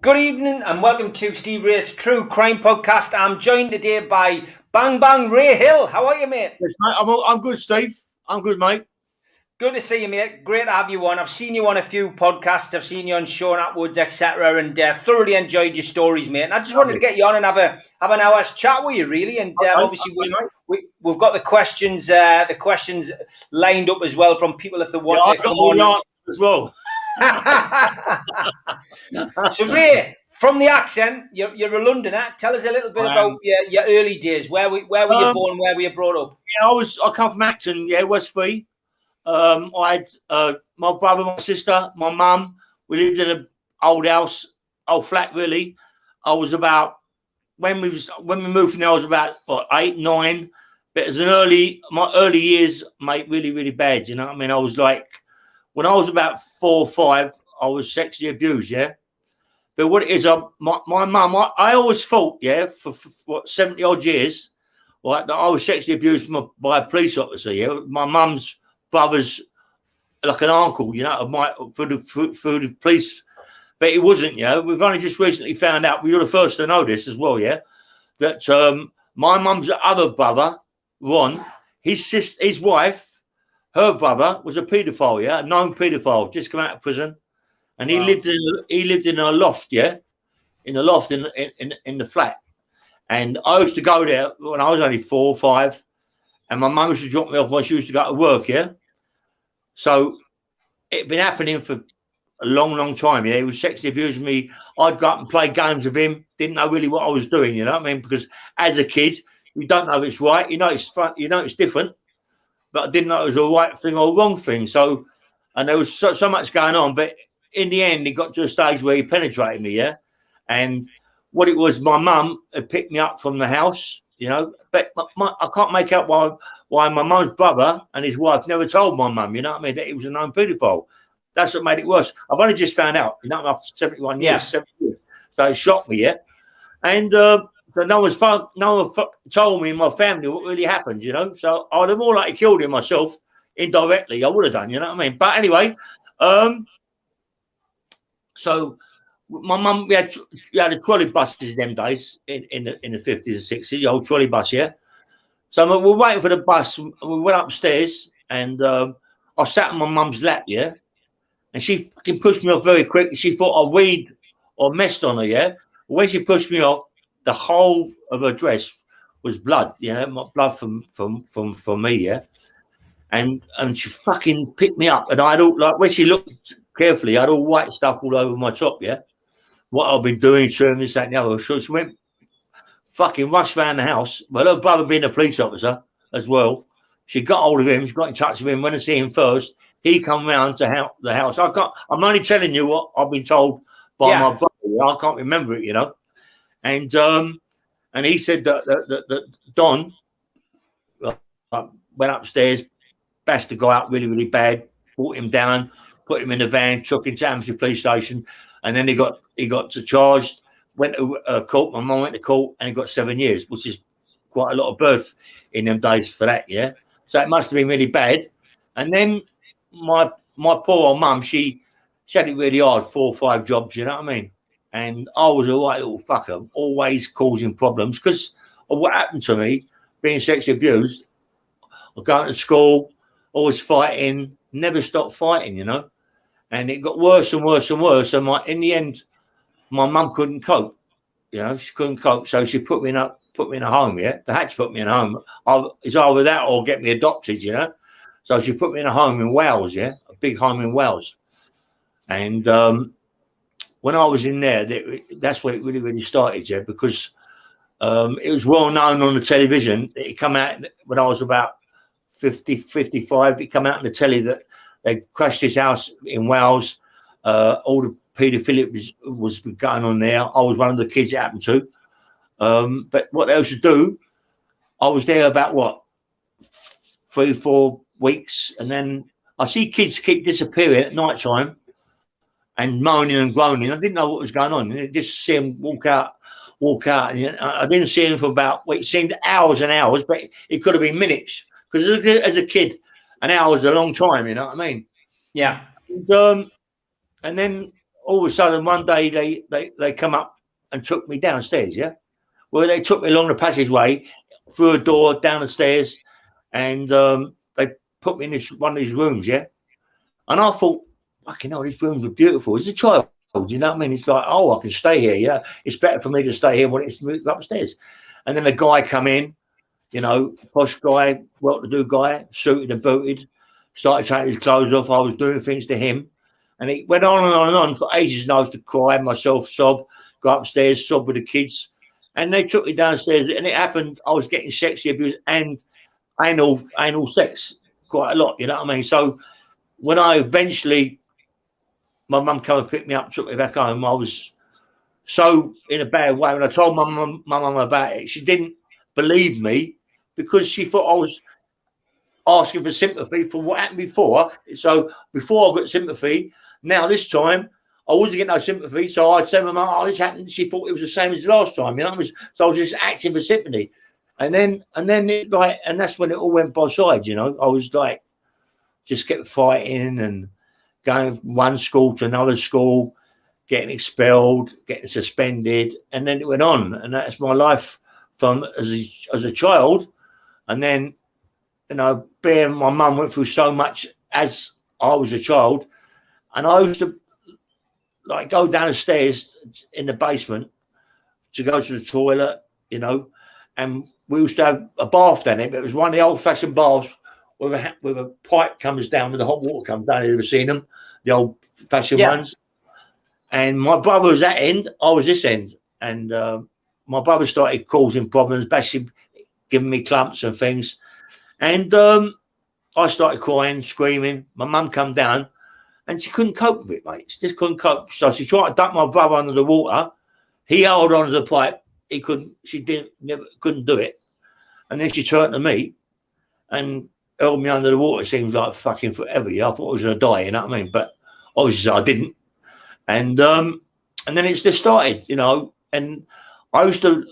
Good evening and welcome to Steve Wraith's True Crime Podcast. I'm joined today by Bang Bang Ray Hill. How are you, mate? Yes, mate. I'm good, Steve. I'm good, mate. Good to see you, mate. Great to have you on. I've seen you on a few podcasts. I've seen you on Sean Atwood's, etc., and thoroughly enjoyed your stories, mate. And I just wanted to get you on and have an hour's chat with you, really. And obviously, we've got the questions lined up as well from people if they want to come on. The answers as well. So, Ray, from the accent, you're a Londoner. Tell us a little bit about your early days. Where were you born? Where were you brought up? Yeah, I come from Acton, Westfleet. I had my brother, my sister, my mum. We lived in an old house, old flat, really. I was about when we moved from there. I was about 8, 9. But as my early years, mate, really, really bad. You know what I mean? I was like, when I was about 4 or 5, I was sexually abused. Yeah. But what it is, my mum, I always thought, for what 70 odd years, like that I was sexually abused by a police officer. Yeah, my mum's brother's like an uncle, for the police, but it wasn't. Yeah, we've only just recently found out. You're the first to know this as well. Yeah, that my mum's other brother, Ron, his wife, her brother was a paedophile. Yeah, a known paedophile, just come out of prison. And he lived in a loft, in the loft in the flat. And I used to go there when I was only 4 or 5, and my mum used to drop me off when she used to go to work, So it'd been happening for a long, long time, He was sexually abusing me. I'd go up and play games with him. Didn't know really what I was doing, you know what I mean? Because as a kid, you don't know if it's right. You know it's fun. You know it's different. But I didn't know it was a right thing or a wrong thing. So, and there was so much going on, but in the end, it got to a stage where he penetrated me, And what it was, my mum had picked me up from the house, But I can't make out why my mum's brother and his wife never told my mum, you know what I mean, that he was a known paedophile. That's what made it worse. I've only just found out, after 71 years, 70 years. So it shocked me, And so no one told me in my family what really happened, So I'd have more likely killed him myself indirectly. I would have done, you know what I mean? But anyway, so my mum, we had the trolley buses them days in the 50s and 60s, the old trolley bus, So we're waiting for the bus. And we went upstairs, and I sat on my mum's lap, And she fucking pushed me off very quick. She thought I weed or messed on her, When she pushed me off, the whole of her dress was blood, blood from me, And she fucking picked me up, and I'd all like when she looked carefully, I had all white stuff all over my top, What I've been doing, showing this, that, and the other. So she went fucking rushed around the house. Well, her brother being a police officer as well. She got hold of him, she got in touch with him, went to see him first. He come round to the house. I'm only telling you what I've been told by my brother. I can't remember it, And he said that Don went upstairs, bashed the guy up really, really bad, brought him down, put him in the van, took him to Amnesty Police Station, and then he got charged, went to court. My mum went to court, and he got 7 years, which is quite a lot of birth in them days for that, So it must have been really bad. And then my poor old mum, she had it really hard, 4 or 5 jobs, you know what I mean? And I was a right little fucker, always causing problems because of what happened to me, being sexually abused, going to school, always fighting, never stopped fighting, And it got worse and worse and worse. And in the end, my mum couldn't cope. She couldn't cope. So she put me in a home, They had to put me in a home. It's either that or get me adopted, So she put me in a home in Wales, a big home in Wales. And when I was in there, that's where it really, really started, because it was well known on the television. It came out when I was about 50, 55. It came out on the telly that they crashed his house in Wales. All the paedophilia was going on there. I was one of the kids it happened to. But what else to do? I was there about 3, 4 weeks, and then I see kids keep disappearing at night time and moaning and groaning. I didn't know what was going on. I just see them walk out. And I didn't see him for it seemed hours and hours, but it could have been minutes. Because as a kid, an hour is a long time, you know what I mean? Yeah. And then all of a sudden one day they come up and took me downstairs. Yeah, well they took me along the passageway through a door down the stairs, and they put me in one of these rooms. Yeah, and I thought, fucking hell, these rooms are beautiful. As a child, you know what I mean? It's like, oh, I can stay here. Yeah, it's better for me to stay here when it's moved upstairs. And then the guy come in, you know, posh guy, well-to-do guy, suited and booted, started taking his clothes off. I was doing things to him. And it went on and on and on for ages. And I used to cry myself, sob, go upstairs, sob with the kids. And they took me downstairs. And it happened, I was getting sexy abuse and anal sex quite a lot, you know what I mean? So when I eventually, my mum came and picked me up, took me back home, I was so in a bad way. When I told my mum about it, she didn't believe me because she thought I was asking for sympathy for what happened before. So before I got sympathy, now this time I wasn't getting no sympathy. So I'd say to my mum, oh, this happened. She thought it was the same as the last time, you know. So I was just acting for sympathy. And then it like, and that's when it all went by sides, you know. I was like, just kept fighting and going from one school to another school, getting expelled, getting suspended, and then it went on. And that's my life from as a child. And then, you know, my mum went through so much as I was a child, and I used to like go down the stairs in the basement to go to the toilet, you know, and we used to have a bath down there, but it was one of the old-fashioned baths with a pipe comes down, with the hot water comes down. Have you ever seen them? The old-fashioned ones. And my brother was that end, I was this end. And my brother started causing problems, basically giving me clumps and things. And I started crying, screaming. My mum come down, and she couldn't cope with it, mate. She just couldn't cope. So she tried to duck my brother under the water. He held on to the pipe. He couldn't. She couldn't do it. And then she turned to me and held me under the water. It seems like fucking forever. Yeah, I thought I was gonna die. You know what I mean? But obviously I didn't. And then it's just started, you know. And I used to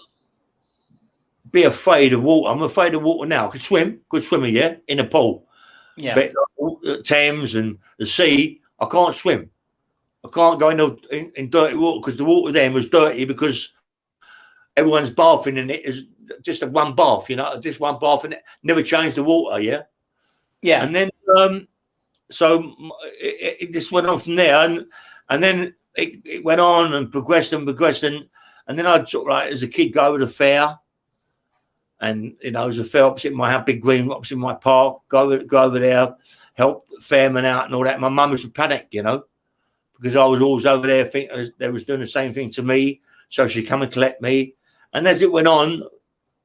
be afraid of water. I'm afraid of water now. I could swim, good swimmer, yeah, in a pool. Yeah. But Thames and the sea, I can't swim. I can't go in dirty water because the water then was dirty because everyone's bathing in it. Is just a one bath, you know, just one bath, and it never changed the water, yeah. Yeah. And then so it just went on from there, and then it went on and progressed, and then I'd sort of like as a kid go to the fair. And, you know, there's a fair opposite my house, big green opposite my park, go over there, help the fairmen out and all that. My mum was panic, you know, because I was always over there thinking they was doing the same thing to me. So she'd come and collect me. And as it went on,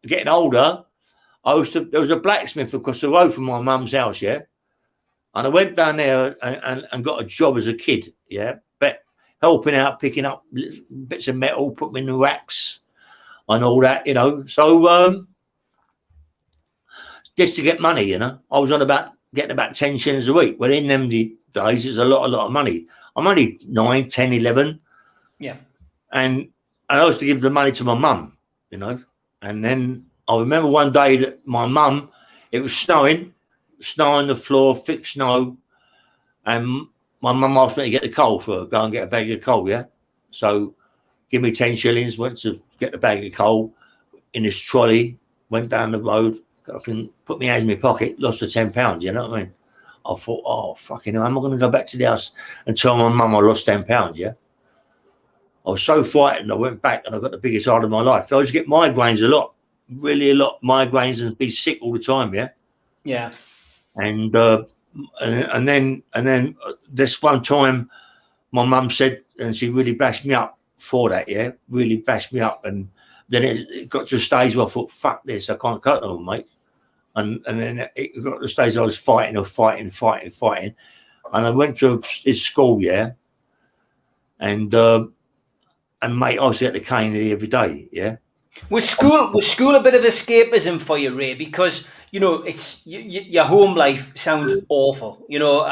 getting older, there was a blacksmith across the road from my mum's house, yeah. And I went down there and got a job as a kid, yeah, but helping out, picking up bits of metal, put them in the racks and all that, you know. So, just to get money, you know. I was on getting about 10 shillings a week. Well, in them days, it's a lot of money. I'm only 9, 10, 11. Yeah. And I used to give the money to my mum, you know. And then I remember one day that my mum, it was snowing, snow on the floor, thick snow. And my mum asked me to get the coal for her, go and get a bag of coal, yeah. So give me 10 shillings, went to get the bag of coal in this trolley, went down the road. I can put my hands in my pocket, lost the £10, you know what I mean? I thought, oh, fucking hell, am I going to go back to the house and tell my mum I lost £10, yeah? I was so frightened, I went back and I got the biggest heart of my life. I used to get migraines a lot, really a lot, migraines, and be sick all the time, yeah? Yeah. And then this one time, my mum said, and she really bashed me up for that, yeah? Really bashed me up. And then it got to a stage where I thought, fuck this, I can't cut them, mate. And then it got to the stage I was fighting. And I went to his school, yeah. And mate, I was at the cane every day, yeah. Was school a bit of escapism for you, Ray? Because you know it's your home life sounds awful. You know,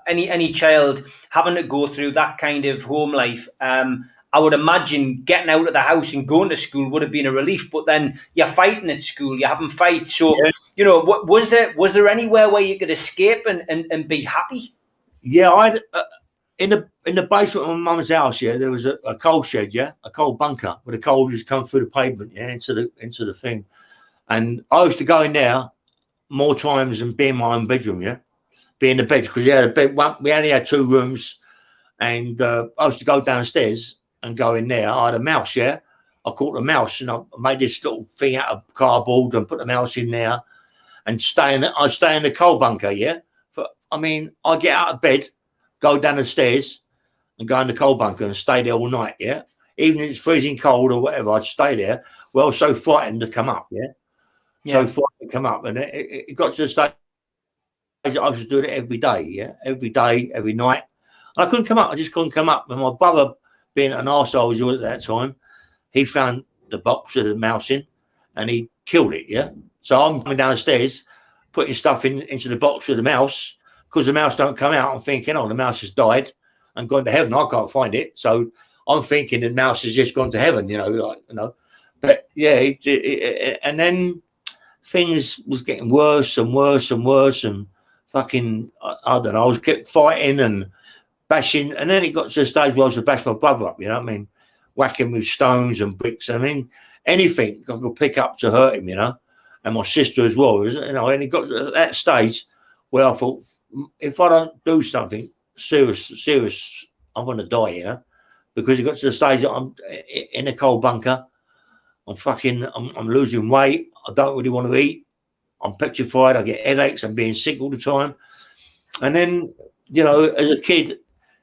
any child having to go through that kind of home life. I would imagine getting out of the house and going to school would have been a relief. But then you're fighting at school, you're having fights. So you know, was there anywhere where you could escape and be happy? Yeah, in the basement of my mum's house, yeah, there was a coal shed, yeah, a coal bunker where the coal just come through the pavement, yeah, into the thing. And I used to go in there more times than be in my own bedroom, yeah, be in the bed, because we had a bed. We only had 2 rooms, and I used to go downstairs and go in there. I had a mouse, yeah. I caught a mouse, and I made this little thing out of cardboard and put the mouse in there, and I stay in the coal bunker, yeah. I mean, I get out of bed, go down the stairs, and go in the coal bunker and stay there all night, yeah. Even if it's freezing cold or whatever, I'd stay there. Well, so frightened to come up, yeah. So frightened to come up, and it got to the stage I was doing it every day, yeah, every day, every night. And I couldn't come up. I just couldn't come up. And my brother, being an arsehole as he was at that time, he found the box with the mouse in, and he killed it, yeah. So I'm coming downstairs, putting stuff into the box with the mouse, because the mouse don't come out. I'm thinking, oh, the mouse has died and gone to heaven. I can't find it. So I'm thinking the mouse has just gone to heaven, But yeah, and then things was getting worse and worse and worse, and fucking, I don't know, I was kept fighting and bashing, and then it got to the stage where I was to bash my brother up, you know what I mean? Whacking with stones and bricks. I mean, anything I could pick up to hurt him, and my sister as well, and it got to that stage where I thought, if I don't do something serious, I'm going to die, because it got to the stage that I'm in a coal bunker. I'm losing weight. I don't really want to eat. I'm petrified. I get headaches. I'm being sick all the time. And then, as a kid,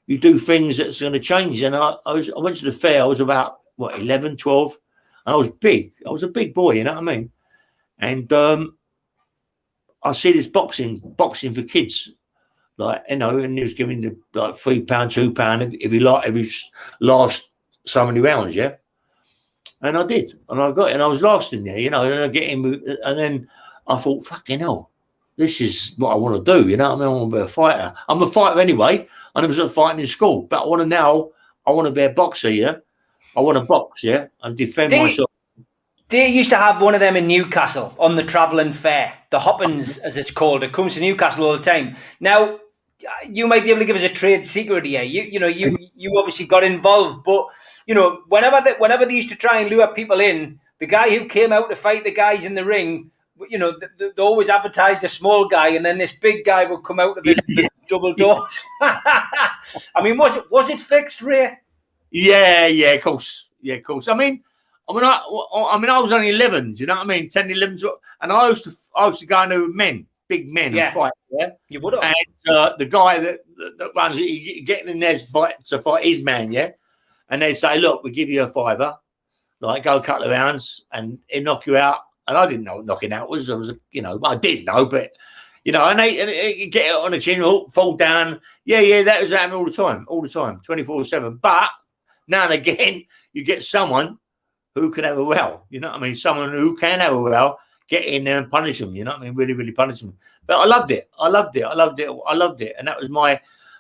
you do things that's going to change. And I went to the fair. I was about, 11, 12. And I was big. I was a big boy, you know what I mean? And I see this boxing for kids. And he was giving the £3, £2 if he last so many rounds, yeah. And I did, and I got it, and I was last in there, and I get him, and then I thought, fucking hell, this is what I want to do, I mean, I want to be a fighter. I'm a fighter anyway. I never started fighting in school, but I want to be a boxer, yeah. I want to box, yeah, and defend myself. They used to have one of them in Newcastle on the travelling fair, the Hoppins, as it's called. It comes to Newcastle all the time. Now, you might be able to give us a trade secret here. You obviously got involved, but whenever they used to try and lure people in, the guy who came out to fight the guys in the ring, they always advertised a small guy, and then this big guy would come out of the double doors. I mean, was it fixed, Ray? Yeah, of course. Yeah, of course. I mean, I was only 11. Do you know what I mean? 10, 11, 12, and I used to go into big men, and fight. Yeah, you would have. And the guy that runs it, getting in there to fight his man. Yeah, and they say, look, we give you a $5, go a couple of rounds, and he'll knock you out. And I didn't know what knocking out was. I did know, but and they get it on the chin, fall down. Yeah, that was happening all the time, 24/7. But now and again, you get someone who can have a row. You know what I mean? Someone who can have a row, get in there and punish them. You know what I mean? Really, really punish them. But I loved it. And that was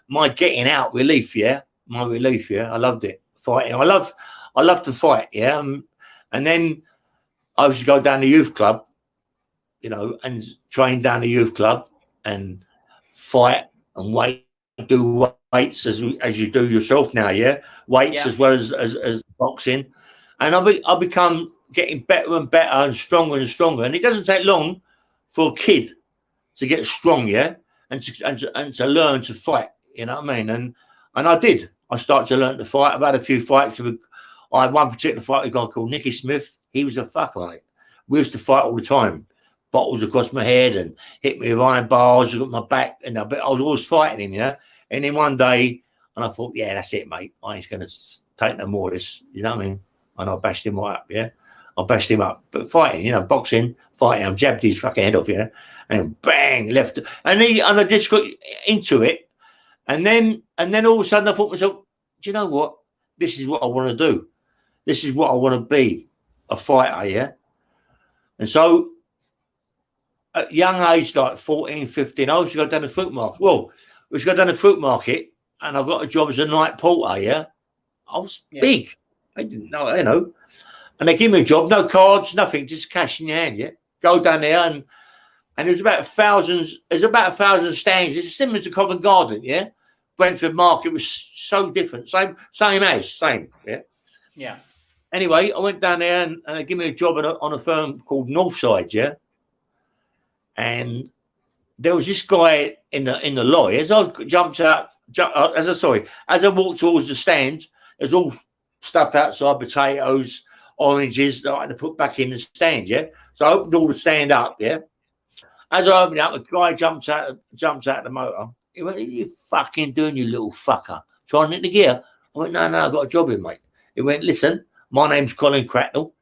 my getting out relief. Yeah, my relief. Yeah, I loved it. Fighting. I love to fight. Yeah, and then I used to go down the youth club, and train down the youth club and fight and do weights as you do yourself now. Yeah, weights as well as boxing. And I become getting better and better and stronger. And it doesn't take long for a kid to get strong, yeah, and to learn to fight. You know what I mean? And I did. I started to learn to fight. I've had a few fights. I had one particular fight with a guy called Nicky Smith. He was a fucker, mate. We used to fight all the time. Bottles across my head and hit me with iron bars, got my back, and I was always fighting him, And then one day, and I thought, yeah, that's it, mate. I ain't going to take no more of this. You know what I mean? And I bashed him right up, yeah. I bashed him up. But fighting, boxing, fighting, I jabbed his fucking head off, and bang, left. And I just got into it. And then all of a sudden I thought to myself, do you know what? This is what I want to do. This is what I want to be, a fighter, yeah. And so at young age, like 14, 15, I used to go down the fruit market. Well, we used to go down the fruit market, and I got a job as a night porter, yeah. I was big. I didn't know, And they give me a job, no cards, nothing, just cash in your hand, yeah. Go down there, and there's about 1,000 stands. It's similar to Covent Garden, yeah. Brentford market was so different. Same, yeah. Yeah. Anyway, I went down there and they gave me a job on a firm called Northside, yeah. And there was this guy in the lorry. As I walked towards the stand, there's all stuff outside, potatoes, oranges that I had to put back in the stand, yeah. So I opened all the stand up, yeah. As I opened it up, a guy jumps out the motor. He went, "What are you fucking doing, you little fucker? Trying to hit the gear?" I went, No, I've got a job here, mate. He went, "Listen, my name's Colin Cracknell,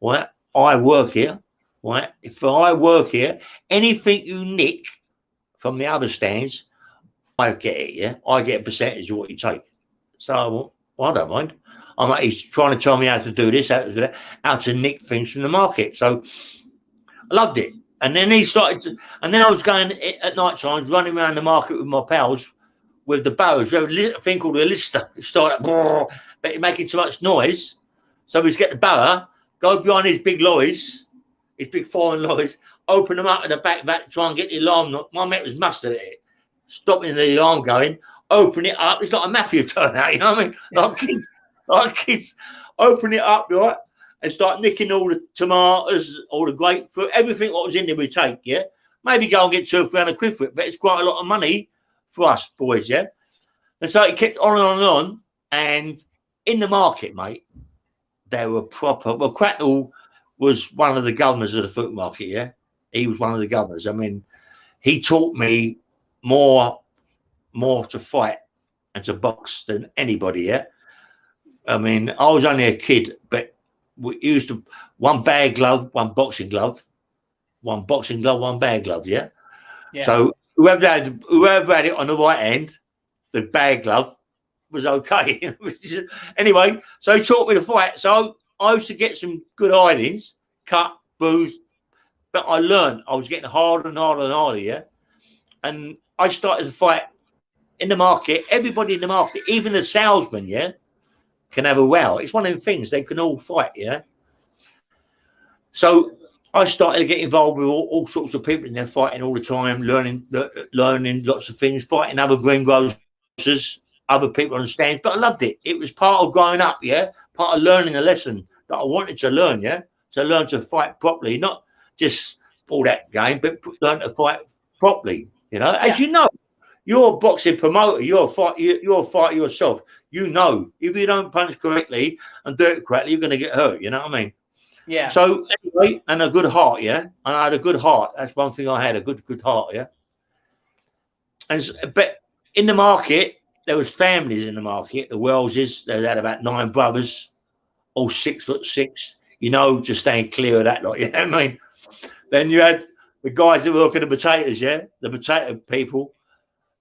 right? I work here, right? If I work here, anything you nick from the other stands, I get it, yeah? I get a percentage of what you take." So I don't mind. I'm like, he's trying to tell me how to do this, how to do that, how to nick things from the market. So I loved it. And then he started and then I was going at night times, running around the market with my pals with the bows. We have a thing called a lister. It started but making too much noise. So we just get the barrow, go behind these big lorries, these big foreign lorries, open them up in the back, try and get the alarm. My mate was mustard at it, stopping the alarm going, open it up. It's like a mafia turnout, you know what I mean? Like kids, open it up, right? And start nicking all the tomatoes, all the grapefruit, everything what was in there we take, yeah? Maybe go and get 200 or 300 quid for it, but it's quite a lot of money for us boys, yeah? And so it kept on and on and on. And in the market, mate, they were proper. Well, Cracknell was one of the governors of the fruit market, yeah? He was one of the governors. I mean, he taught me more to fight and to box than anybody, yeah? I mean, I was only a kid, but we used to one bag glove, one boxing glove, one bag glove, yeah? So whoever had it on the right end, the bag glove, was okay. Anyway, so he taught me to fight. So I used to get some good hidings, cut, bruised, but I learned. I was getting harder and harder and harder, yeah? And I started to fight in the market. Everybody in the market, even the salesman, yeah, can have a row. It's one of them things. They can all fight, yeah? So I started to get involved with all sorts of people in there fighting all the time, learning lots of things, fighting other greengrocers, other people on the stands. But I loved it. It was part of growing up, yeah? Part of learning a lesson that I wanted to learn, yeah? To learn to fight properly, not just all that game, but learn to fight properly, you know? As you know, you're a boxing promoter. You're a fighter yourself. You know, if you don't punch correctly and do it correctly, you're going to get hurt. You know what I mean? Yeah. So anyway, and a good heart, yeah. And I had a good heart. That's one thing I had, a good heart, yeah. But in the market, there was families in the market. The Welleses, they had about 9 brothers, all 6'6". You know, just staying clear of that lot. You know what I mean? Then you had the guys that were looking at the potatoes, yeah, the potato people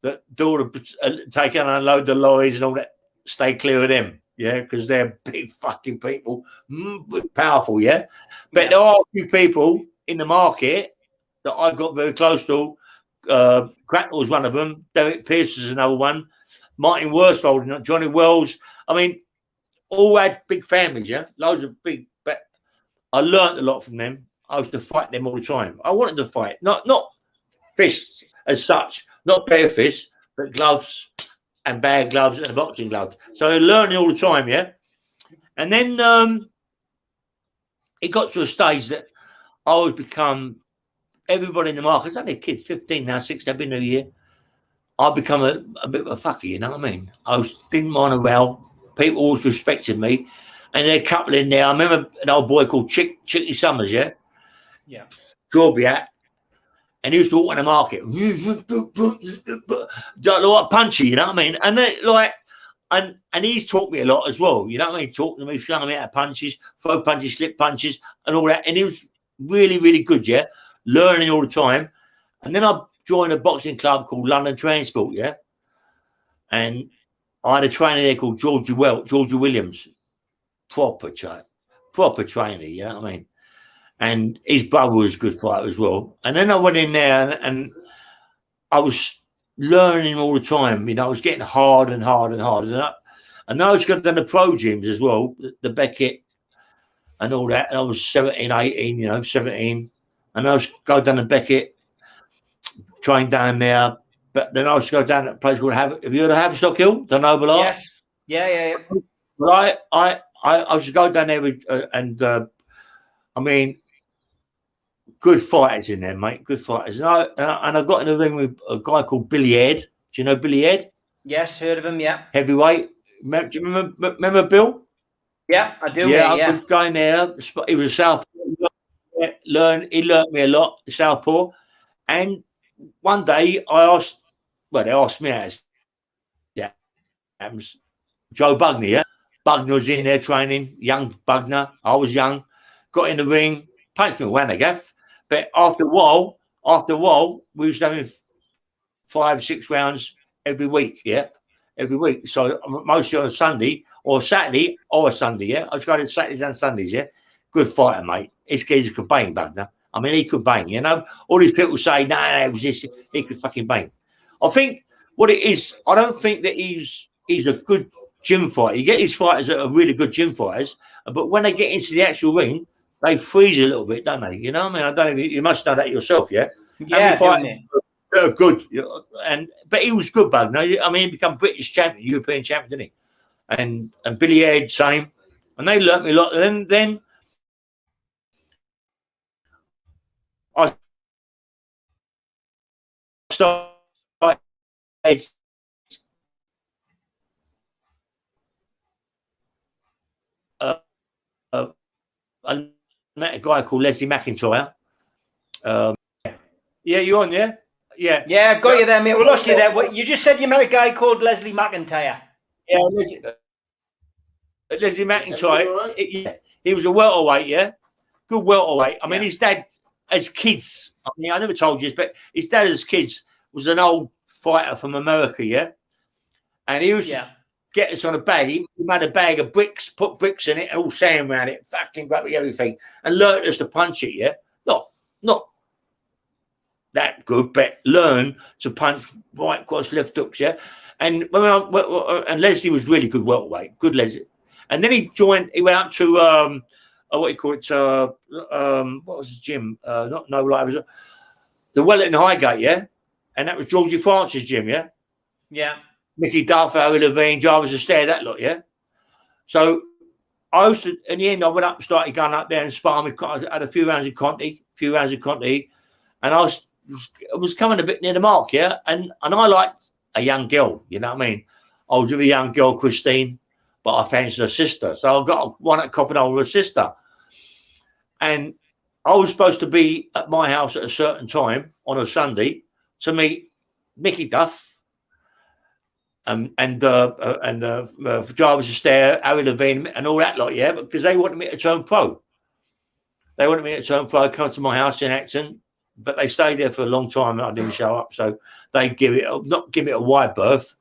that do all the take and unload the lorries and all that. Stay clear of them, yeah, because they're big fucking people, powerful, yeah. But there are a few people in the market that I got very close to. Cracknell was one of them. Derek Pierce is another one. Martin Worsfold, Johnny Wells. I mean, all had big families, yeah, loads of big. But I learned a lot from them. I used to fight them all the time. I wanted to fight, not fists as such, not bare fists, but gloves and bag gloves and boxing gloves. So learning all the time, yeah. And then it got to a stage that I was become everybody in the market. It's only a kid, 15 now, 16. I've been a year. I've become a bit of a fucker, you know what I mean? Didn't mind a row. People always respected me. And there are a couple in there. I remember an old boy called Chicky Summers, yeah? Yeah. Jorby hat. And he used to walk in the market. Like punchy, you know what I mean? And then, and he's taught me a lot as well, you know what I mean? Talking to me, showing me how to punches, throw punches, slip punches, and all that. And he was really, really good, yeah? Learning all the time. And then I joined a boxing club called London Transport, yeah? And I had a trainer there called Georgie Williams. Proper trainer, you know what I mean? And his brother was a good fighter as well. And then I went in there and I was learning all the time. You know, I was getting harder and harder and harder. And I was going to the pro gyms as well, the Beckett and all that. And I was 17, 18, you know, 17. And I was going down to Beckett, train down there, but then I used to go down to a place called Have you heard of Haverstock Hill? The Noble Art? Yes. Yeah. Well, I used to go down there with, I mean, good fighters in there, mate. Good fighters. And I got in the ring with a guy called Billy Ed. Do you know Billy Ed? Yes, heard of him, yeah. Heavyweight. Do you remember Bill? Yeah, I do. Yeah, mate, I was going there. He was a southpaw. He learned me a lot, southpaw. And one day I asked, well, they asked me as Joe Bugner, yeah? Bugner was in there training, young Bugner. I was young. Got in the ring, punched me a gaff. But after a while, we was having 5-6 rounds every week, yeah? Every week. So mostly on a Sunday or Saturday or a Sunday, yeah? I was going to Saturdays and Sundays, yeah? Good fighter, mate. This geezer could bang, Bugner. I mean, he could bang, you know? All these people say, no, it was this. He could fucking bang. I think what it is, I don't think that he's a good gym fighter. You get these fighters that are really good gym fighters, but when they get into the actual ring, they freeze a little bit, don't they? You know what I mean? I don't know if you must know that yourself, yeah? Yeah, that are good. But he was good, Bug. No, I mean, he became British champion, European champion, didn't he? And Billy Ed, same. And they learnt me a lot. And then I started I met a guy called Leslie McIntyre. Yeah, you on, yeah? Yeah. Yeah, I've got you there, mate. We lost you there. You just said you met a guy called Leslie McIntyre. Yeah, Leslie McIntyre. He was a welterweight, yeah? Good welterweight. I mean, his dad, as kids, I mean, I never told you this, but his dad, as kids, was an old fighter from America, yeah? And he used to get us on a bag. He made a bag of bricks, put bricks in it, and all sand around it, fucking grab everything, and learnt us to punch it, yeah? Not that good, but learn to punch right cross, left hooks, yeah? And and Leslie was really good welterweight, good Leslie. And then he went up to, what you call it, what was his gym? Not No Light, it was the Wellington Highgate, yeah? And that was Georgie Francis' gym, yeah? Yeah. Mickey Duff, Harry Levine, Jarvis Astaire, that lot, yeah? So I used to, in the end, I went up and started going up there and sparring. I had a few rounds of Conti, and I was coming a bit near the mark, yeah? And I liked a young girl, you know what I mean? I was with a young girl, Christine, but I fancied her sister. So I got one at Copenhagen with her sister. And I was supposed to be at my house at a certain time on a Sunday to meet Mickey Duff, and Jarvis Astaire, Harry Levine, and all that lot, yeah, because they wanted me to turn pro. They wanted me to turn pro, come to my house in Acton, but they stayed there for a long time and I didn't show up. So they not give it a wide berth,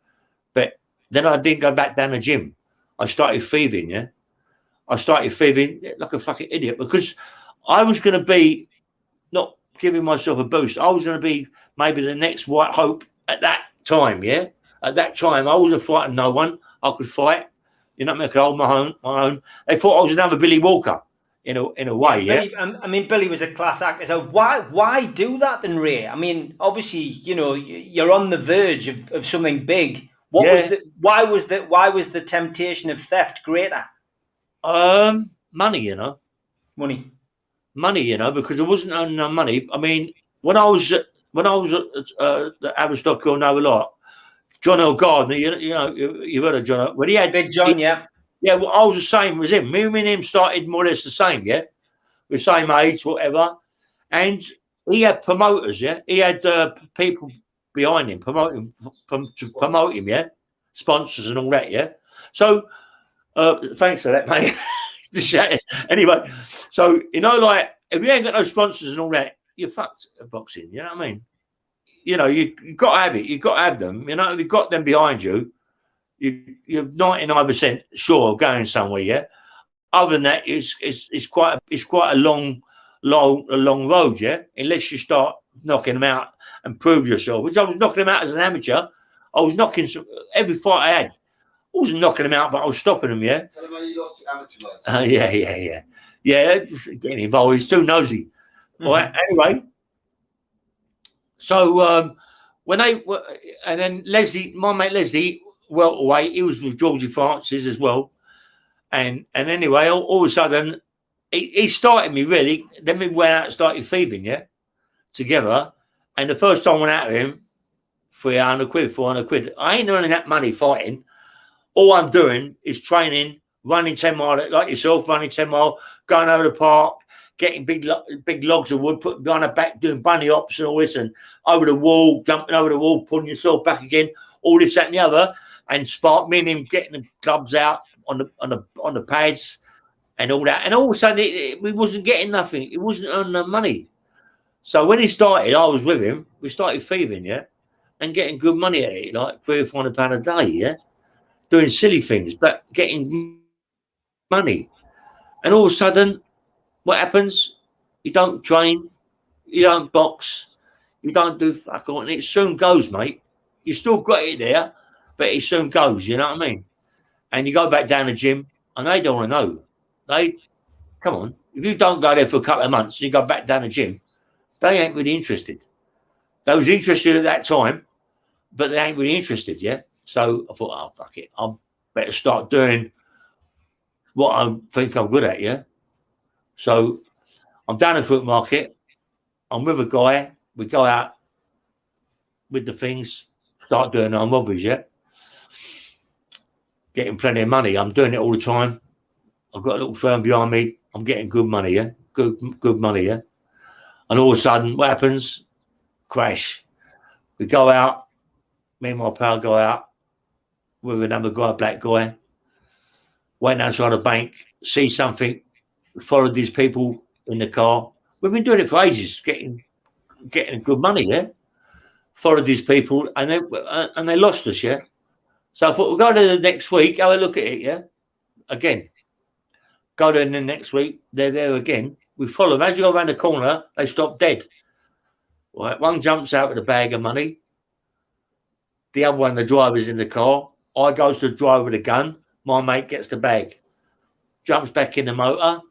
but then I didn't go back down the gym. I started thieving, yeah. I started thieving like a fucking idiot because I was going to be not giving myself a boost. I was going to be maybe the next White Hope at that time, yeah. At that time, I wasn't fighting no one. I could fight. You know what I mean? I could hold my own. They thought I was another Billy Walker in a way, yeah. I mean, Billy was a class actor. So why do that then, Ray? I mean, obviously, you know, you're on the verge of something big. Why was the temptation of theft greater? Money, you know. Money, you know, because there wasn't enough money. I mean, when I was at the Haverstock Hill Noble Art, John L. Gardner, you've heard of John. When he had Big John, yeah. Yeah, well, I was the same as him. Me and him started more or less the same, yeah? The same age, whatever. And he had promoters, yeah? He had people behind him to promote him, yeah? Sponsors and all that, yeah? So, thanks for that, mate. Anyway, so, you know, like, if you ain't got no sponsors and all that, you're fucked at boxing, you know what I mean? You know, you've got to have it. You've got to have them. You know, if you've got them behind you, you're 99% sure of going somewhere, yeah? Other than that, it's quite a long road, yeah? Unless you start knocking them out and prove yourself, which I was knocking them out as an amateur. I was knocking every fight I had. I wasn't knocking them out, but I was stopping them, yeah? Tell them how you lost your amateur license. Yeah, just getting involved. He's too nosy. Mm-hmm. All right, anyway. So and then Leslie, my mate Leslie, welterweight, he was with Georgie Francis as well. And anyway, all of a sudden, he started me really. Then we went out and started thieving, yeah, together. And the first time I went out with him, 300 quid, 400 quid. I ain't earning that money fighting. All I'm doing is training, running 10 mile, like yourself, running 10 mile, going over the park, getting big logs of wood, putting behind the back, doing bunny hops and all this, and over the wall, jumping over the wall, pulling yourself back again, all this, that, and the other, and Spark, me and him getting the clubs out on the pads and all that. And all of a sudden, we wasn't getting nothing. It wasn't earning no money. So when he started, I was with him. We started thieving, yeah, and getting good money at it, like £300 or £400 a day, yeah, doing silly things, but getting money. And all of a sudden, what happens? You don't train, you don't box, you don't do fuck all, and it soon goes, mate. You still got it there, but it soon goes, you know what I mean? And you go back down the gym, and they don't want to know. Come on, if you don't go there for a couple of months, and you go back down the gym, they ain't really interested. They was interested at that time, but they ain't really interested, yeah? So I thought, oh, fuck it. I better start doing what I think I'm good at, yeah? So I'm down at Foot Market. I'm with a guy. We go out with the things, start doing our robberies, yeah? Getting plenty of money. I'm doing it all the time. I've got a little firm behind me. I'm getting good money, yeah? Good money, yeah? And all of a sudden, what happens? Crash. We go out. Me and my pal go out with another guy, black guy. Went outside the bank, see something, followed these people in the car. We've been doing it for ages, getting good money, yeah? Followed these people, and they lost us, yeah? So I thought, we'll go there the next week, have a look at it, yeah? Again. Go there the next week, they're there again. We follow them. As you go around the corner, they stop dead. Right? One jumps out with a bag of money. The other one, the driver's in the car. I goes to the driver with a gun. My mate gets the bag. Jumps back in the motor.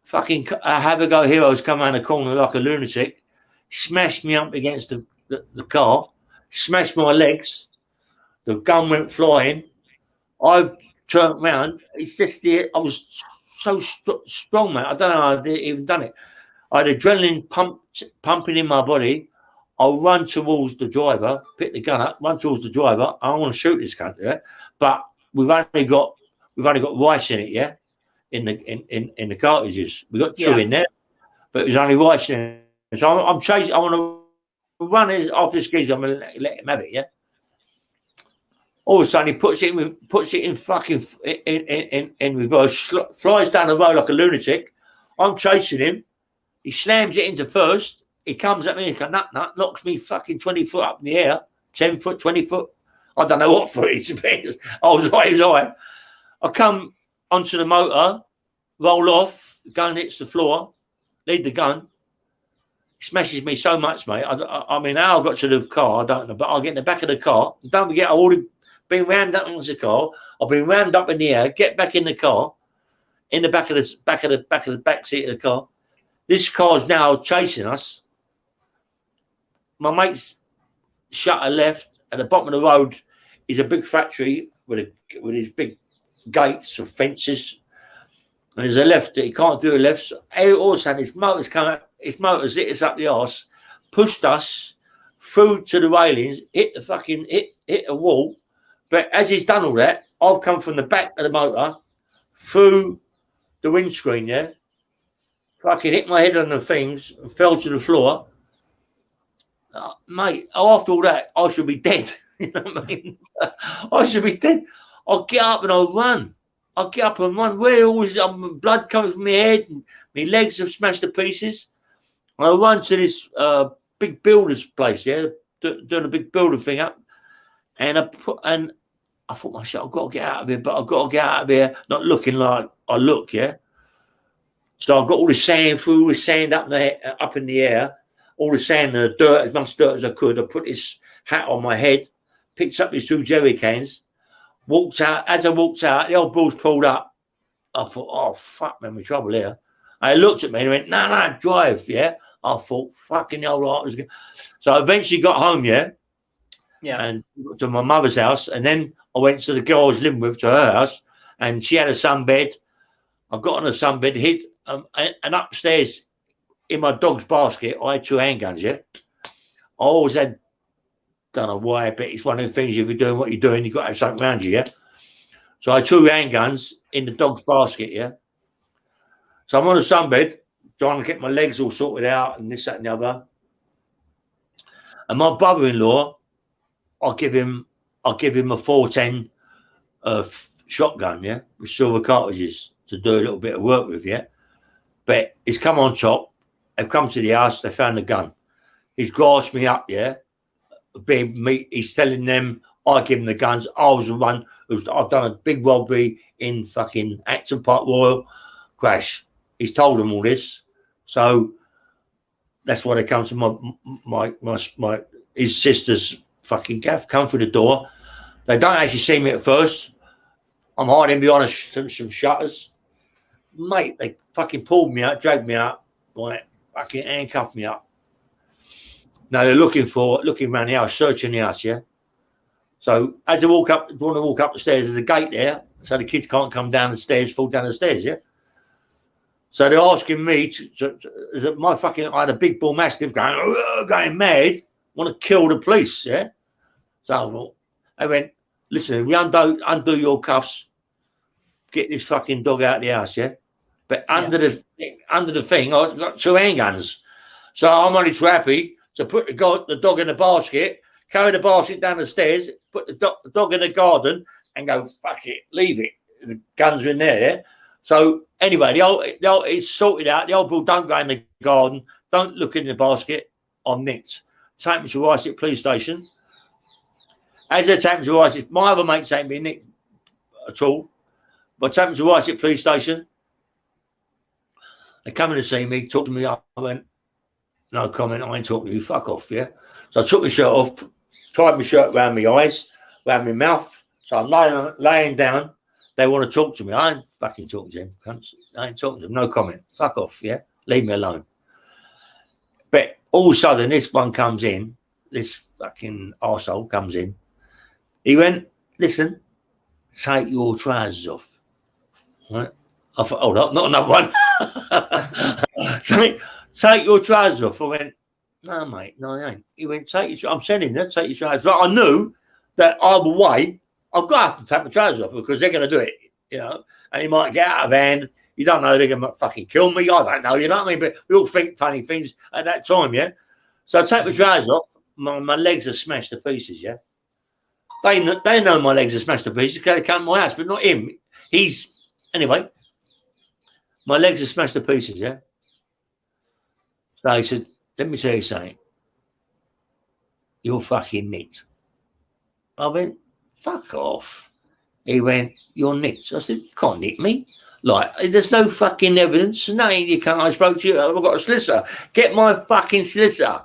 Fucking have a go heroes come around the corner like a lunatic. Smashed me up against the car. Smashed my legs. The gun went flying. I turned around. It's just I was so strong, man. I don't know how I even done it. I had adrenaline pumping in my body. I'll run towards the driver, pick the gun up, run towards the driver. I don't want to shoot this cunt, yeah. But we've only got rice in it, yeah, in the cartridges. We got two in there, but it was only rice in it. So I'm chasing. I want to run off this geezer. I'm gonna let him have it, yeah. All of a sudden, he puts it in fucking in reverse, flies down the road like a lunatic. I'm chasing him. He slams it into first. He comes at me like a nut, knocks me fucking 20 foot up in the air, 10 foot, 20 foot. I don't know what foot it is. I was high as high. I come onto the motor, roll off, the gun hits the floor, lead the gun. Smashes me so much, mate. I mean, how I got to the car, I don't know, but I'll get in the back of the car. Don't forget, I've already been rammed up into the car. I've been rammed up in the air, get back in the car, in the back seat of the car. This car's now chasing us. My mate's shutter left. At the bottom of the road is a big factory with his big gates and fences. And there's a left that he can't do a left. So all of a sudden, his motor's come out. His motor's hit us up the arse, pushed us through to the railings, hit a wall. But as he's done all that, I've come from the back of the motor through the windscreen, yeah. Fucking hit my head on the things and fell to the floor. Mate, after all that, I should be dead. You know what I mean? I should be dead. I'll get up and I'll run. I'll get up and run. Where always blood coming from my head and my legs have smashed to pieces. And I run to this big builder's place, yeah, doing a big builder thing up. And I thought myself, I've got to get out of here, but I've got to get out of here not looking like I look, yeah. So I got all the sand, threw all the sand up in the air, all the sand and the dirt, as much dirt as I could. I put this hat on my head, picked up these 2 jerry cans, walked out. As I walked out, the old bull's pulled up. I thought, oh, fuck, man, we're in trouble here. And he looked at me and went, no, drive, yeah. I thought, fucking hell, right. So I eventually got home, yeah. Yeah. And to my mother's house. And then I went to the girl I was living with, to her house, and she had a sunbed. I got on a sunbed, hid, and upstairs in my dog's basket, I had 2 handguns, yeah? I always had, don't know why, but it's one of the things, if you're doing what you're doing, you've got to have something around you, yeah? So I had 2 handguns in the dog's basket, yeah? So I'm on a sunbed, trying to get my legs all sorted out and this, that, and the other. And my brother-in-law, I'll give him a 410 shotgun, yeah, with silver cartridges to do a little bit of work with, yeah. But he's come on top. They've come to the house. They found the gun. He's grasped me up, yeah. He's telling them I give him the guns. I was the one I've done a big robbery in fucking Acton Park Royal crash. He's told them all this, so that's why they come to my his sister's fucking gaff. Come through the door. They don't actually see me at first. I'm hiding behind some shutters. Mate, they fucking pulled me out, dragged me out, like fucking handcuffed me up. Now they're looking around the house, searching the house, yeah? So as they want to walk up the stairs, there's a gate there, so the kids can't come down the stairs, fall down the stairs, yeah? So they're asking me I had a big bull mastiff going mad, want to kill the police, yeah? So I went, listen, we undo your cuffs, get this fucking dog out of the house, yeah? But under the thing, I've got 2 handguns. So I'm only too happy to put the dog in the basket, carry the basket down the stairs, put the dog in the garden, and go, fuck it, leave it. The guns are in there, yeah? So anyway, it's sorted out. The old bull, don't go in the garden, don't look in the basket. I'm nicked. Take me to Wraith police station. As they take me to Wraith, my other mates ain't been nicked at all. But take me to Wraith police station. They come in to see me, talk to me. I went, no comment, I ain't talking to you, fuck off, yeah? So I took my shirt off, tied my shirt around my eyes, around my mouth. So I'm laying down. They want to talk to me. I ain't fucking talking to them. I ain't talking to them. No comment. Fuck off, yeah? Leave me alone. But all of a sudden, this one comes in. This fucking arsehole comes in. He went, listen, take your trousers off. Right? I thought, hold up, not another one. take your trousers off. I went, no, mate, no, I ain't. He went, I'm sending you, take your trousers off. But I knew that either way, I've got to have to take my trousers off because they're going to do it, you know, and he might get out of hand. You don't know, they're going to fucking kill me. I don't know, you know what I mean? But we all think funny things at that time, yeah? So I take my trousers off. My legs are smashed to pieces, yeah? They know my legs are smashed to pieces because they come to my house, but not him. Anyway, my legs are smashed to pieces, yeah? So he said, let me tell you something. You're fucking nicked. I went, fuck off. He went, you're nicked. I said, you can't nick me. Like, there's no fucking evidence. No, you can't. I spoke to you. I've got a solicitor. Get my fucking solicitor.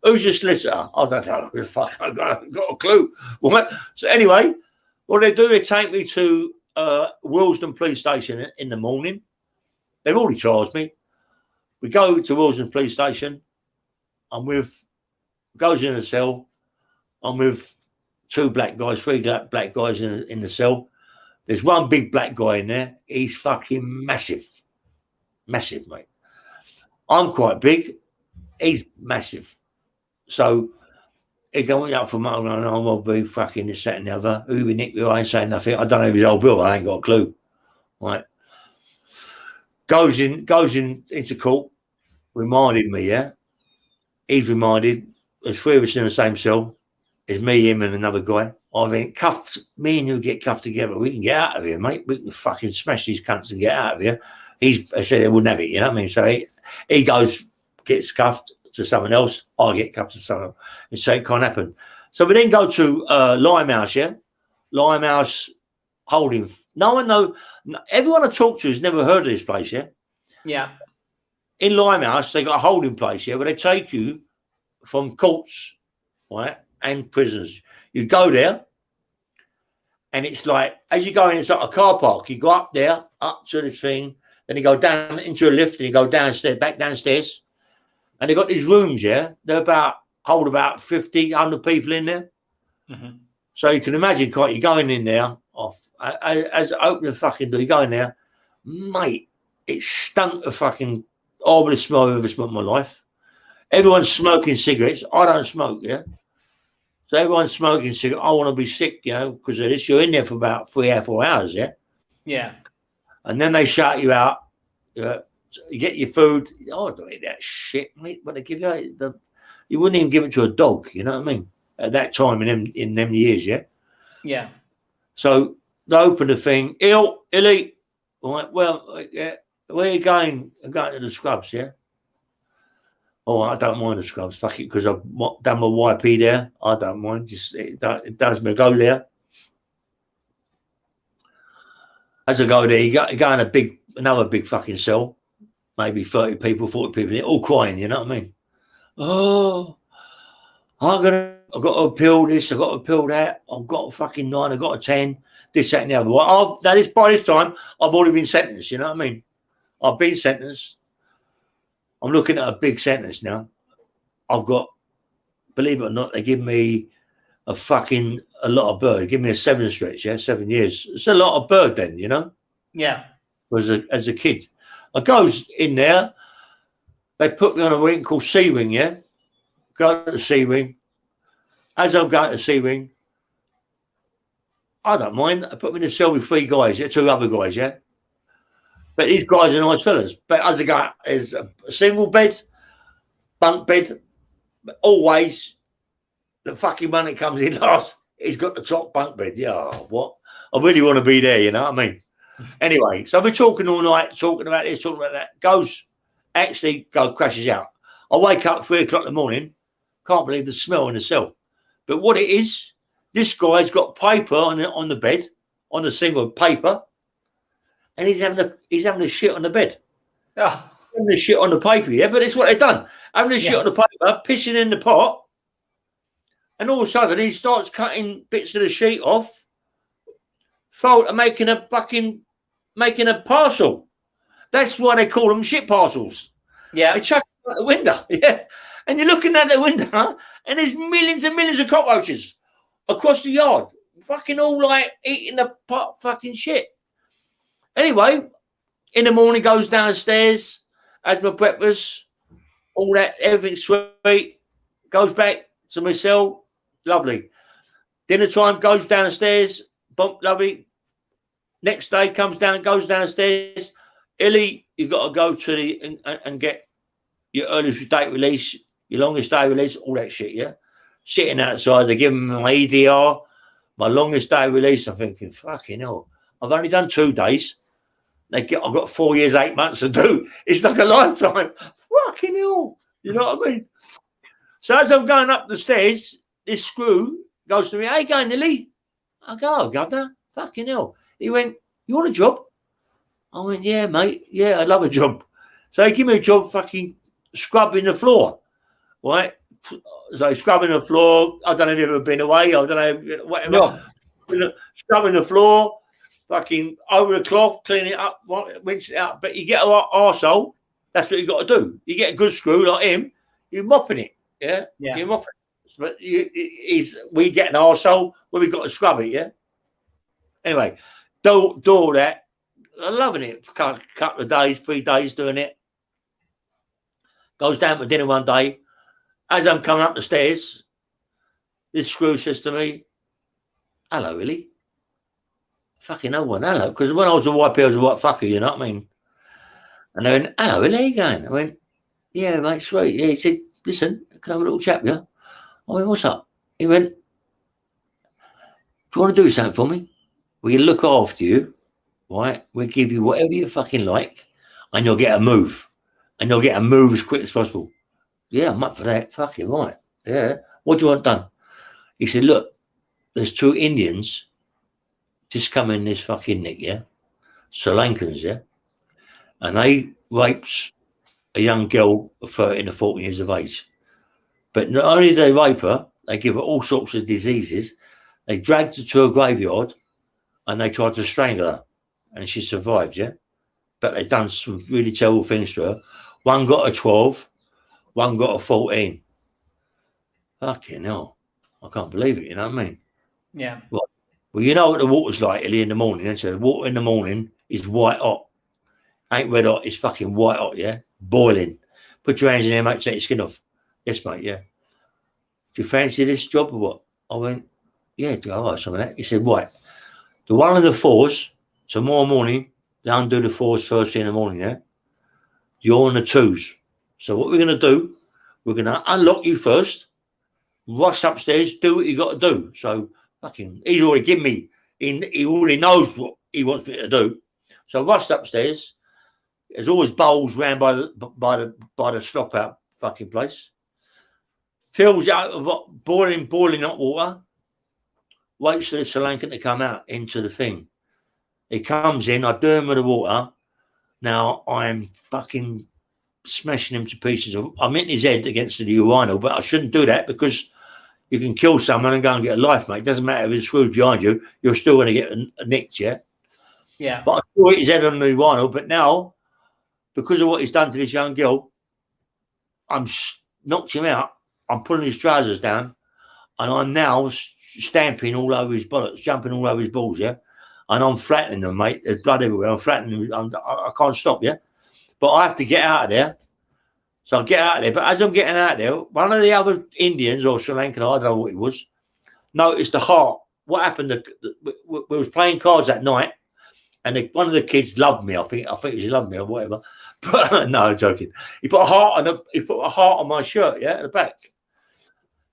Who's your solicitor? I don't know. Fuck, I've got a clue. What? So anyway, what they do, they take me to Willesden police station in the morning. They've already charged me. We go to Willesden police station. Goes in the cell. I'm with 2 black guys, 3 black guys in the cell. There's one big black guy in there. He's fucking massive. Massive, mate. I'm quite big. He's massive. So he going up for my I'll be fucking this, that, and the other. Who we nick with? I ain't saying nothing. I don't know his old bill. I ain't got a clue. Right. Goes into court, reminded me, yeah. He's reminded. There's 3 of us in the same cell. It's me, him, and another guy. I think cuffed. Me and you get cuffed together. We can get out of here, mate. We can fucking smash these cunts and get out of here. I said they wouldn't have it, you know what I mean? So he goes, gets cuffed to someone else. I get cuffed to someone else. And so it can't happen. So we then go to Lyons, yeah? Lyons holding. No one knows. Everyone I talk to has never heard of this place, yeah? Yeah. In Lyons, they got a holding place, yeah, where they take you from courts, right, and prisoners. You go there, and it's like, as you go in, it's like a car park. You go up there, up to the thing, then you go down into a lift, and you go downstairs, back downstairs. And they've got these rooms, yeah? They hold about 50, 100 people in there. Mm-hmm. So you can imagine, can't you, going in there, as I open the fucking door, you go in there, mate, it stunk of fucking horrible smell I've ever smelled in my life. Everyone's smoking cigarettes. I don't smoke, yeah? So everyone's smoking cigarettes. I want to be sick, you know, because of this. You're in there for about 3 or 4 hours, yeah? Yeah. And then they shout you out. You get your food. Oh, don't eat that shit, mate. But they give you you wouldn't even give it to a dog, you know what I mean? At that time in them years, yeah? Yeah. So they open the thing. Illy. Right, well, yeah. Where are you going? I'm going to the scrubs, yeah? Oh, I don't mind the scrubs. Fuck it, because I've done my YP there. I don't mind. Just it does me go there. As I go there, you go in another big fucking cell, maybe 30 people, 40 people, all crying. You know what I mean? Oh, I've got to appeal this. I've got to appeal that. I've got a fucking 9. I've got a 10. This, that, and the other. Well, that is by this time I've already been sentenced. You know what I mean? I've been sentenced. I'm looking at a big sentence now. I've got, believe it or not, they give me a lot of bird. Give me a 7 stretch, yeah, 7 years. It's a lot of bird then, you know? Yeah. As a kid. I goes in there, they put me on a wing called C Wing, yeah? Go to the C Wing. As I'm going to C Wing, I don't mind. I put me in a cell with 3 guys, yeah, 2 other guys, yeah? But these guys are nice fellas. But as I go, there's a single bed, bunk bed, but always the fucking one that comes in last, he's got the top bunk bed. Yeah, what? I really want to be there, you know what I mean? Anyway, so we're talking all night, talking about this, talking about that. Crashes out. I wake up 3 o'clock in the morning, can't believe the smell in the cell. But what it is, this guy's got paper on the bed, on the single paper, and he's having the shit on the bed. Oh. Having the shit on the paper, yeah, but it's what they've done. Having the shit on the paper, pissing in the pot, and all of a sudden he starts cutting bits of the sheet off, making a parcel. That's why they call them shit parcels. Yeah. They chuck them out the window, yeah. And you're looking at the window, and there's millions and millions of cockroaches across the yard, fucking all like eating the pot fucking shit. Anyway, in the morning, goes downstairs, has my breakfast, all that, everything sweet, goes back to my cell, lovely. Dinner time, goes downstairs, bump, lovely. Next day, comes down, goes downstairs. Illy, you've got to go to and get your earliest date release, your longest day release, all that shit, yeah? Sitting outside, they give me my EDR, my longest day release. I'm thinking, fucking hell, I've only done 2 days. I've got 4 years, 8 months to do. It's like a lifetime. Fucking hell. You know what I mean? So as I'm going up the stairs, this screw goes to me, "How you going, Illy?" I go, "Oh, Governor, fucking hell." He went, "You want a job?" I went, "Yeah, mate. Yeah, I love a job." So he gave me a job fucking scrubbing the floor. Right? So scrubbing the floor. I don't know if you've ever been away. I don't know, whatever. No. Scrubbing the floor. Fucking over the cloth, clean it up, rinse it out. But you get an arsehole, that's what you got to do. You get a good screw like him, you're mopping it, yeah? You're mopping it. But we get an arsehole where we got to scrub it, yeah? Anyway, do all that. I'm loving it for a couple of days, 3 days doing it. Goes down for dinner one day. As I'm coming up the stairs, this screw says to me, "Hello, Illy." Fucking no one, hello. Because when I was a YP, I was a white fucker, you know what I mean? And they went, "Hello, Illy, how you going?" I went, "Yeah, mate, sweet." Yeah, he said, "Listen, can I have a little chat with you?" I went, "What's up?" He went, "Do you want to do something for me? We'll look after you, right? We'll give you whatever you fucking like, and you'll get a move. And you'll get a move as quick as possible." "Yeah, I'm up for that." "Fucking right. Yeah. What do you want done?" He said, "Look, there's 2 Indians just come in this fucking nick, yeah? Sri Lankans, yeah? And they raped a young girl of 13 or 14 years of age. But not only did they rape her, they give her all sorts of diseases. They dragged her to a graveyard and they tried to strangle her. And she survived, yeah? But they've done some really terrible things to her. One got a 12, one got a 14. Fucking hell. I can't believe it, you know what I mean? Yeah. Well, you know what the water's like early in the morning, and so the water in the morning is white hot. Ain't red hot, it's fucking white hot, yeah? Boiling. Put your hands in there, mate, take your skin off. Yes, mate, yeah. Do you fancy this job or what? I went, yeah, do I like some of that? He said, right. The one of the fours, tomorrow morning, they undo the fours first thing in the morning, yeah? You're on the twos. So what we're going to do, we're going to unlock you first, rush upstairs, do what you got to do. So fucking, he's already given me, he already knows what he wants me to do. So I rushed upstairs. There's always bowls round by the slop out fucking place. Fills out of boiling hot water. Waits for the Sri Lankan to come out into the thing. He comes in, I do him with the water. Now I'm fucking smashing him to pieces. I'm hitting his head against the urinal, but I shouldn't do that because you can kill someone and go and get a life, mate. It doesn't matter if it's screwed behind you, you're still going to get nicked, yeah? Yeah. But I still hit his head on the urinal, but now, because of what he's done to this young girl, I'm knocked him out. I'm pulling his trousers down, and I'm now stamping all over his bollocks, jumping all over his balls, yeah? And I'm flattening them, mate. There's blood everywhere. I'm flattening them. I can't stop, yeah? But I have to get out of there. So I get out of there. But as I'm getting out of there, one of the other Indians or Sri Lankan, I don't know what it was, noticed the heart. What happened? We was playing cards that night, and one of the kids loved me. I think he loved me or whatever. But no, I'm joking. He put a heart on my shirt, yeah, at the back.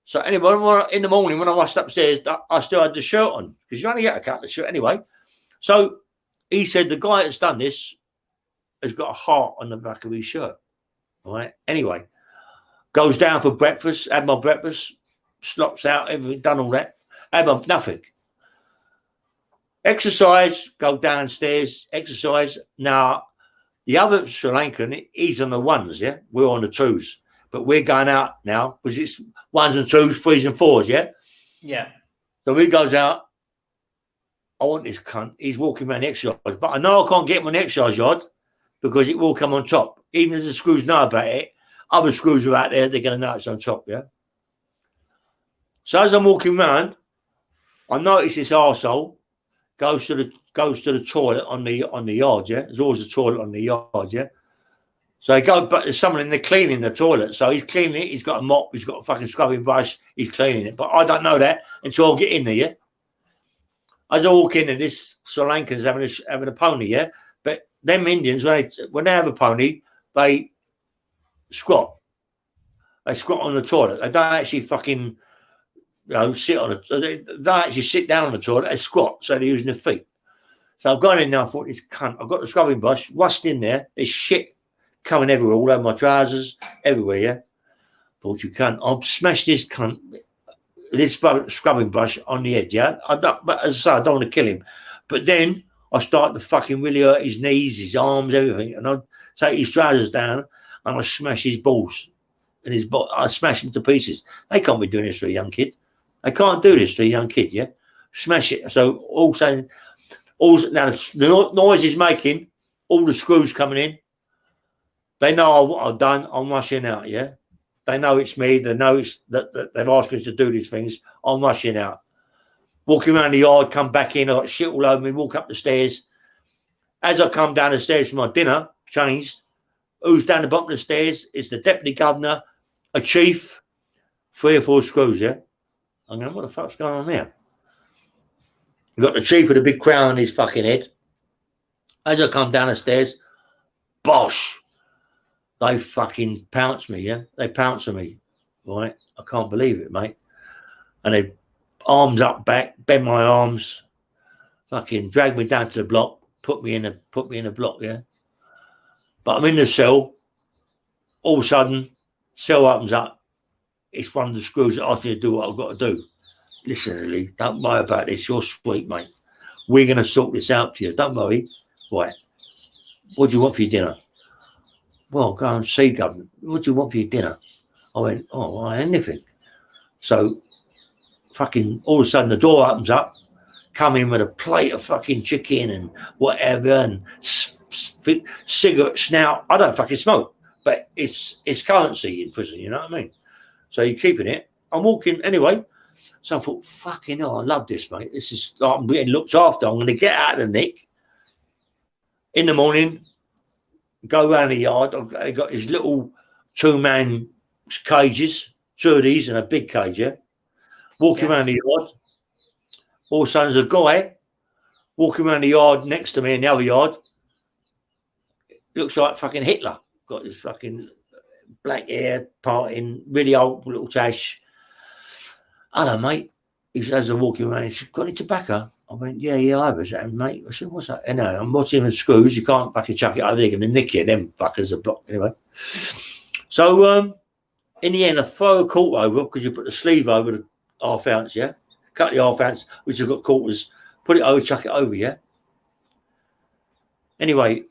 So anyway, in the morning when I rushed upstairs, I still had the shirt on because you only get a cut of shirt anyway. So he said the guy that's done this has got a heart on the back of his shirt. All right. Anyway, goes down for breakfast, had my breakfast, slops out, everything, done all that. Had my nothing. Exercise, go downstairs, exercise. Now, the other Sri Lankan, he's on the ones, yeah? We're on the twos. But we're going out now because it's ones and twos, threes and fours, yeah? Yeah. So he goes out. I want this cunt. He's walking around the exercise. But I know I can't get him on the exercise yard because it will come on top. Even if the screws know about it, other screws are out there, they're going to know it's on top, yeah? So as I'm walking around, I notice this arsehole goes to the toilet on the yard, yeah? There's always a toilet on the yard, yeah? So he goes, but there's someone in there cleaning the toilet. So he's cleaning it, he's got a mop, he's got a fucking scrubbing brush, he's cleaning it. But I don't know that until I get in there, yeah? As I walk in, and this Sri Lankan's having a pony, yeah? But them Indians, when they have a pony, they squat. They squat on the toilet. They don't actually fucking sit on it. They don't actually sit down on the toilet. They squat, so they're using their feet. So I've gone in now. I thought, this cunt. I've got the scrubbing brush, rushed in there. There's shit coming everywhere, all over my trousers, everywhere, yeah? Thought, you cunt. I'll smash this cunt, this scrubbing brush on the head, yeah? But as I say, I don't want to kill him. But then I start to fucking really hurt his knees, his arms, everything. And I take his trousers down and I smash his balls. And I smash him to pieces. They can't be doing this to a young kid. They can't do this to a young kid, yeah? Smash it. So now the noise he's making, all the screws coming in, they know what I've done. I'm rushing out, yeah? They know it's me. They know it's that they've asked me to do these things. I'm rushing out. Walking around the yard, come back in. I got shit all over me. Walk up the stairs. As I come down the stairs for my dinner, changed. Who's down the bottom of the stairs? It's the deputy governor, a chief, 3 or 4 screws, yeah? I'm going, what the fuck's going on there? You've got the chief with a big crown on his fucking head. As I come down the stairs, bosh. They fucking pounce me, yeah? They pounce on me, right? I can't believe it, mate. And they arms up back, bend my arms, fucking drag me down to the block, put me in a block, yeah? But I'm in the cell. All of a sudden, cell opens up. It's one of the screws that asks me to do what I've got to do. Listen, Lee, don't worry about this. You're sweet, mate. We're going to sort this out for you. Don't worry. Right. What do you want for your dinner? Well, go and see government. What do you want for your dinner? I went, oh, well, anything. So, fucking, all of a sudden, the door opens up. Come in with a plate of fucking chicken and whatever and cigarette snout. I don't fucking smoke, but it's currency in prison, you know what I mean? So you're keeping it. I'm walking anyway. So I thought, fucking hell, I love this, mate. This is like I'm getting looked after. I'm going to get out of the nick in the morning, go around the yard. I got his little 2-man cages, 2 of these and a big cage, yeah? Walking around the yard. All of a sudden, there's a guy walking around the yard next to me in the other yard. Looks like fucking Hitler. Got his fucking black hair, parting, really old little tash. Hello, mate. He says, I'm walking around. He said, got any tobacco? I went, yeah, I have. I said, mate. I said, what's that? And I'm watching the screws. You can't fucking chuck it over there. They're going to nick you. Them fuckers are blocked. Anyway. So, in the end, I throw a quarter over because you put the sleeve over the ½ ounce, yeah? Cut the ½ ounce, which have got quarters. Put it over, chuck it over, yeah? Anyway,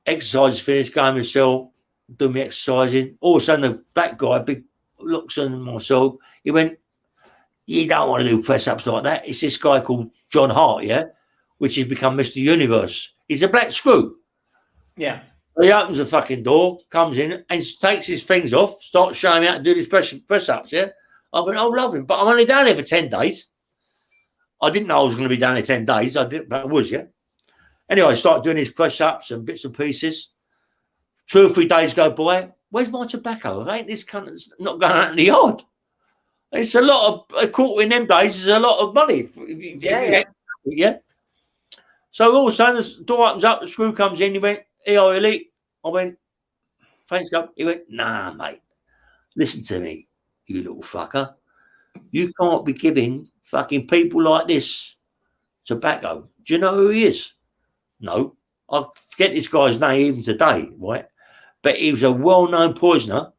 exercise is finished. Go in my cell, do my exercising. All of a sudden, the black guy, big, looks on my cell. He went, you don't want to do press-ups like that. It's this guy called John Hart, yeah, which has become Mr. Universe. He's a black screw. Yeah. He opens the fucking door, comes in, and takes his things off, starts showing me how to do these press-ups, yeah. I went, oh, love him. But I'm only down here for 10 days. I didn't know I was going to be down here 10 days. I did, but I was, yeah. Anyway, I started doing these press-ups and bits and pieces. 2 or 3 days go by. Where's my tobacco? Ain't this cunt that's not going out in the yard? It's a lot of a quarter in them days is a lot of money. Yeah. So all of a sudden the door opens up, the screw comes in. He went, hey, elite. I went, thanks, Gov. He went, nah, mate. Listen to me, you little fucker. You can't be giving fucking people like this tobacco. Do you know who he is? No. I forget this guy's name even today, right? But he was a well-known poisoner.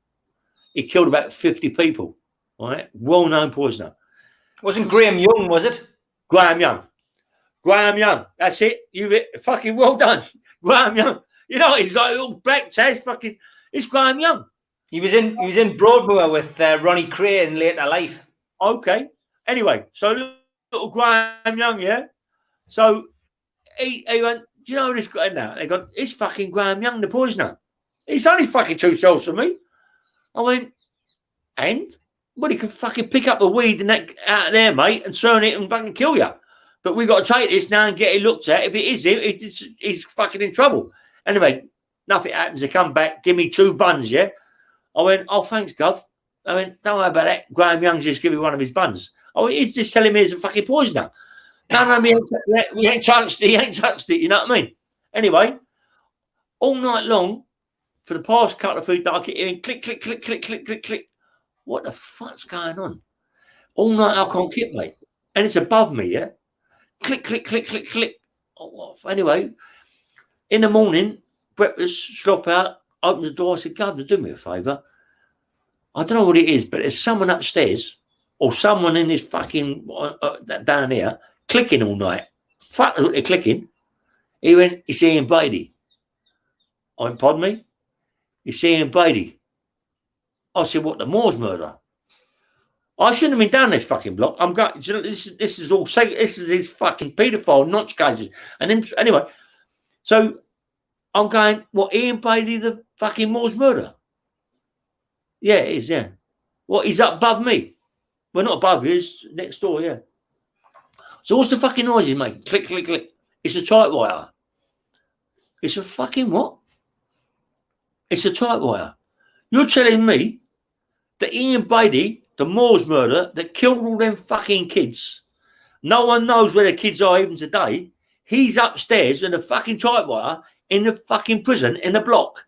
He killed about 50 people. Right, well-known poisoner. Wasn't Graham Young, was it? Graham Young. That's it. You fucking well done, Graham Young. You know, he's like a little black tash. Fucking, it's Graham Young. He was in Broadmoor with Ronnie Cray in later life. Okay. Anyway, so little Graham Young, yeah. So he went. Do you know this guy now? They got it's fucking Graham Young, the poisoner. He's only fucking 2 cells from me. I went, and. Well, he can fucking pick up the weed and that out of there, mate, and turn it and fucking kill you. But we got to take this now and get it looked at. If it is him, he's fucking in trouble. Anyway, nothing happens. They come back, give me 2 buns, yeah? I went, oh, thanks, Gov. I went, don't worry about that. Graham Young's just give me one of his buns. I went, he's just telling me he's a fucking poisoner. No, we ain't touched it. He ain't touched it, you know what I mean? Anyway, all night long, for the past couple of few days, I keep hearing click, click, click, click, click, click, click. What the fuck's going on? All night I can't keep, mate. And it's above me, yeah? Click, click, click, click, click. Oh, anyway, in the morning, breakfast, slop out, open the door. I said, Governor, do me a favour. I don't know what it is, but there's someone upstairs or someone in this fucking down here clicking all night. Fuck, they're clicking. He went, it's Ian Brady. I went, pardon me? It's Ian Brady. I said, what, the Moors murder? I shouldn't have been down this fucking block. I'm going, this is all, this is his fucking paedophile notch cases. And then, anyway, so I'm going, what, Ian Brady, the fucking Moors murder? Yeah, it is, yeah. What, he's up above me? Well, not above you, he's next door, yeah. So what's the fucking noise he's making? Click, click, click. It's a typewriter. It's a fucking what? It's a typewriter. You're telling me that Ian Brady, the Moors murder that killed all them fucking kids, no one knows where the kids are even today, he's upstairs in a fucking typewriter in the fucking prison in the block.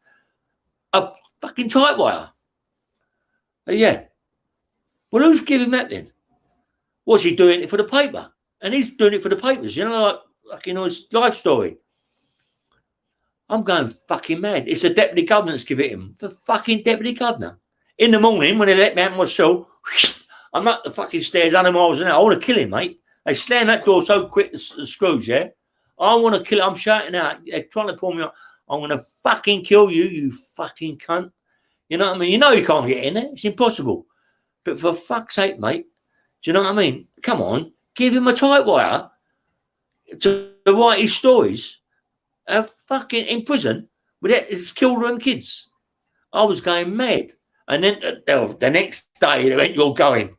A fucking typewriter. Yeah. Well, who's giving that then? Was he doing it for the paper? And he's doing it for the papers, you know, like fucking his life story. I'm going fucking mad. It's the deputy governor that's giving it him. The fucking deputy governor. In the morning, when they let me out of my cell, I'm up the fucking stairs 100 miles an hour. I want to kill him, mate. They slam that door so quick, the screws, yeah? I want to kill him. I'm shouting out. They're trying to pull me up. I'm going to fucking kill you, you fucking cunt. You know what I mean? You know you can't get in there. It's impossible. But for fuck's sake, mate, do you know what I mean? Come on. Give him a typewriter to write his stories. Fucking in prison. But it's killed them kids. I was going mad. And then the next day, they went, you're going.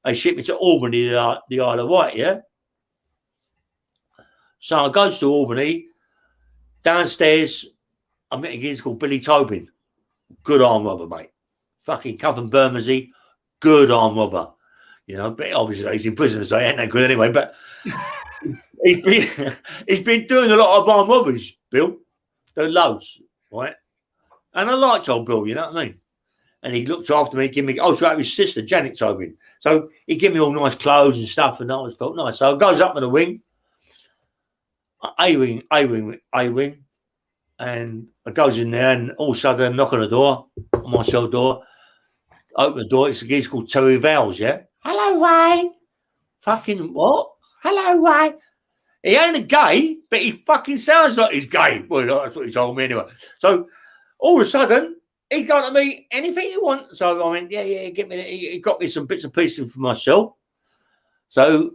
They shipped me to Albany, the Isle of Wight, yeah? So I goes to Albany. Downstairs, I met a geezer called Billy Tobin. Good arm robber, mate. Fucking come from Bermondsey. Good arm robber. You know, but obviously he's in prison, so he ain't that good anyway. But he's been doing a lot of arm robberies, Bill. Doing loads, right? And I liked old Bill, you know what I mean? And he looked after me, give me, so his sister, Janet Tobin. So he gave me all nice clothes and stuff, and that always felt nice. So I goes up in the wing, A wing, and I goes in there, and all of a sudden, knock on the door, on my cell door, open the door, it's a geezer called Terry Vowles, yeah? Hello, Ray. Fucking what? Hello, Ray. He ain't a gay, but he fucking sounds like he's gay. Well, that's what he told me anyway. So all of a sudden, he got to me, anything you want. So I went, yeah, get me. He got me some bits and pieces for myself. So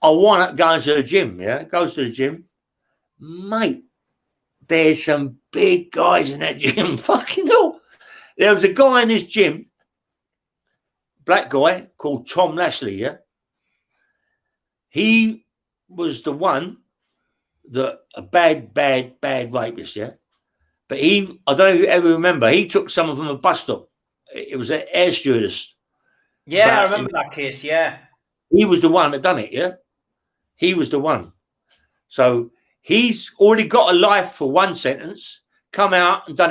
I wound up going to the gym, yeah? Goes to the gym. Mate, there's some big guys in that gym. Fucking hell. There was a guy in this gym, black guy, called Tom Lashley, yeah? He was the one that a bad rapist, yeah? But I don't know if you ever remember, he took someone from a bus stop. It was an air stewardess. Yeah, I remember that case, yeah. He was the one that done it, yeah? He was the one. So he's already got a life for one sentence, come out and done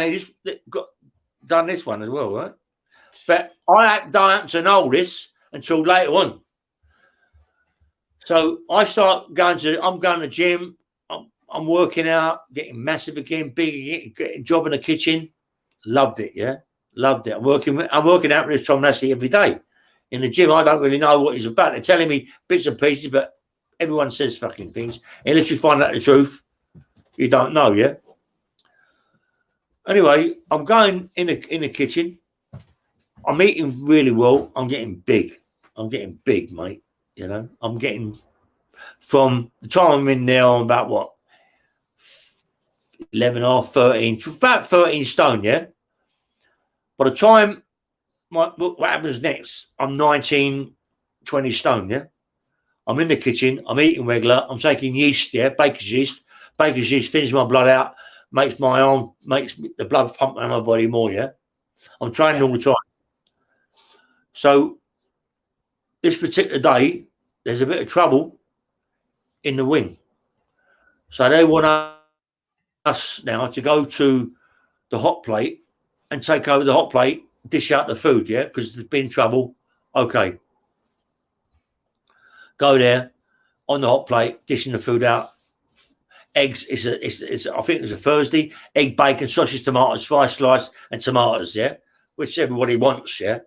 this one as well, right? But I don't happen to know this until later on. So I start going to the gym. I'm working out, getting massive again, big again, getting a job in the kitchen. Loved it, yeah. Loved it. I'm working out with this Tom Lassie every day. In the gym, I don't really know what he's about. They're telling me bits and pieces, but everyone says fucking things. Unless you find out the truth, you don't know, yeah. Anyway, I'm going in the kitchen. I'm eating really well. I'm getting big. Mate. You know, I'm getting, from the time I'm in there, I'm about what? 11 or 13, about 13 stone, yeah? By the time, what happens next, I'm 19, 20 stone, yeah? I'm in the kitchen, I'm eating regular, I'm taking yeast, yeah, baker's yeast. Baker's yeast thins my blood out, makes the blood pump around my body more, yeah? I'm training all the time. So, this particular day, there's a bit of trouble in the wing. So they want us now to go to the hot plate and take over the hot plate, dish out the food, yeah, because there's been trouble. Okay. Go there on the hot plate, dishing the food out. Eggs, I think it was a Thursday. Egg, bacon, sausage, tomatoes, fry slice, and tomatoes, yeah, which everybody wants, yeah.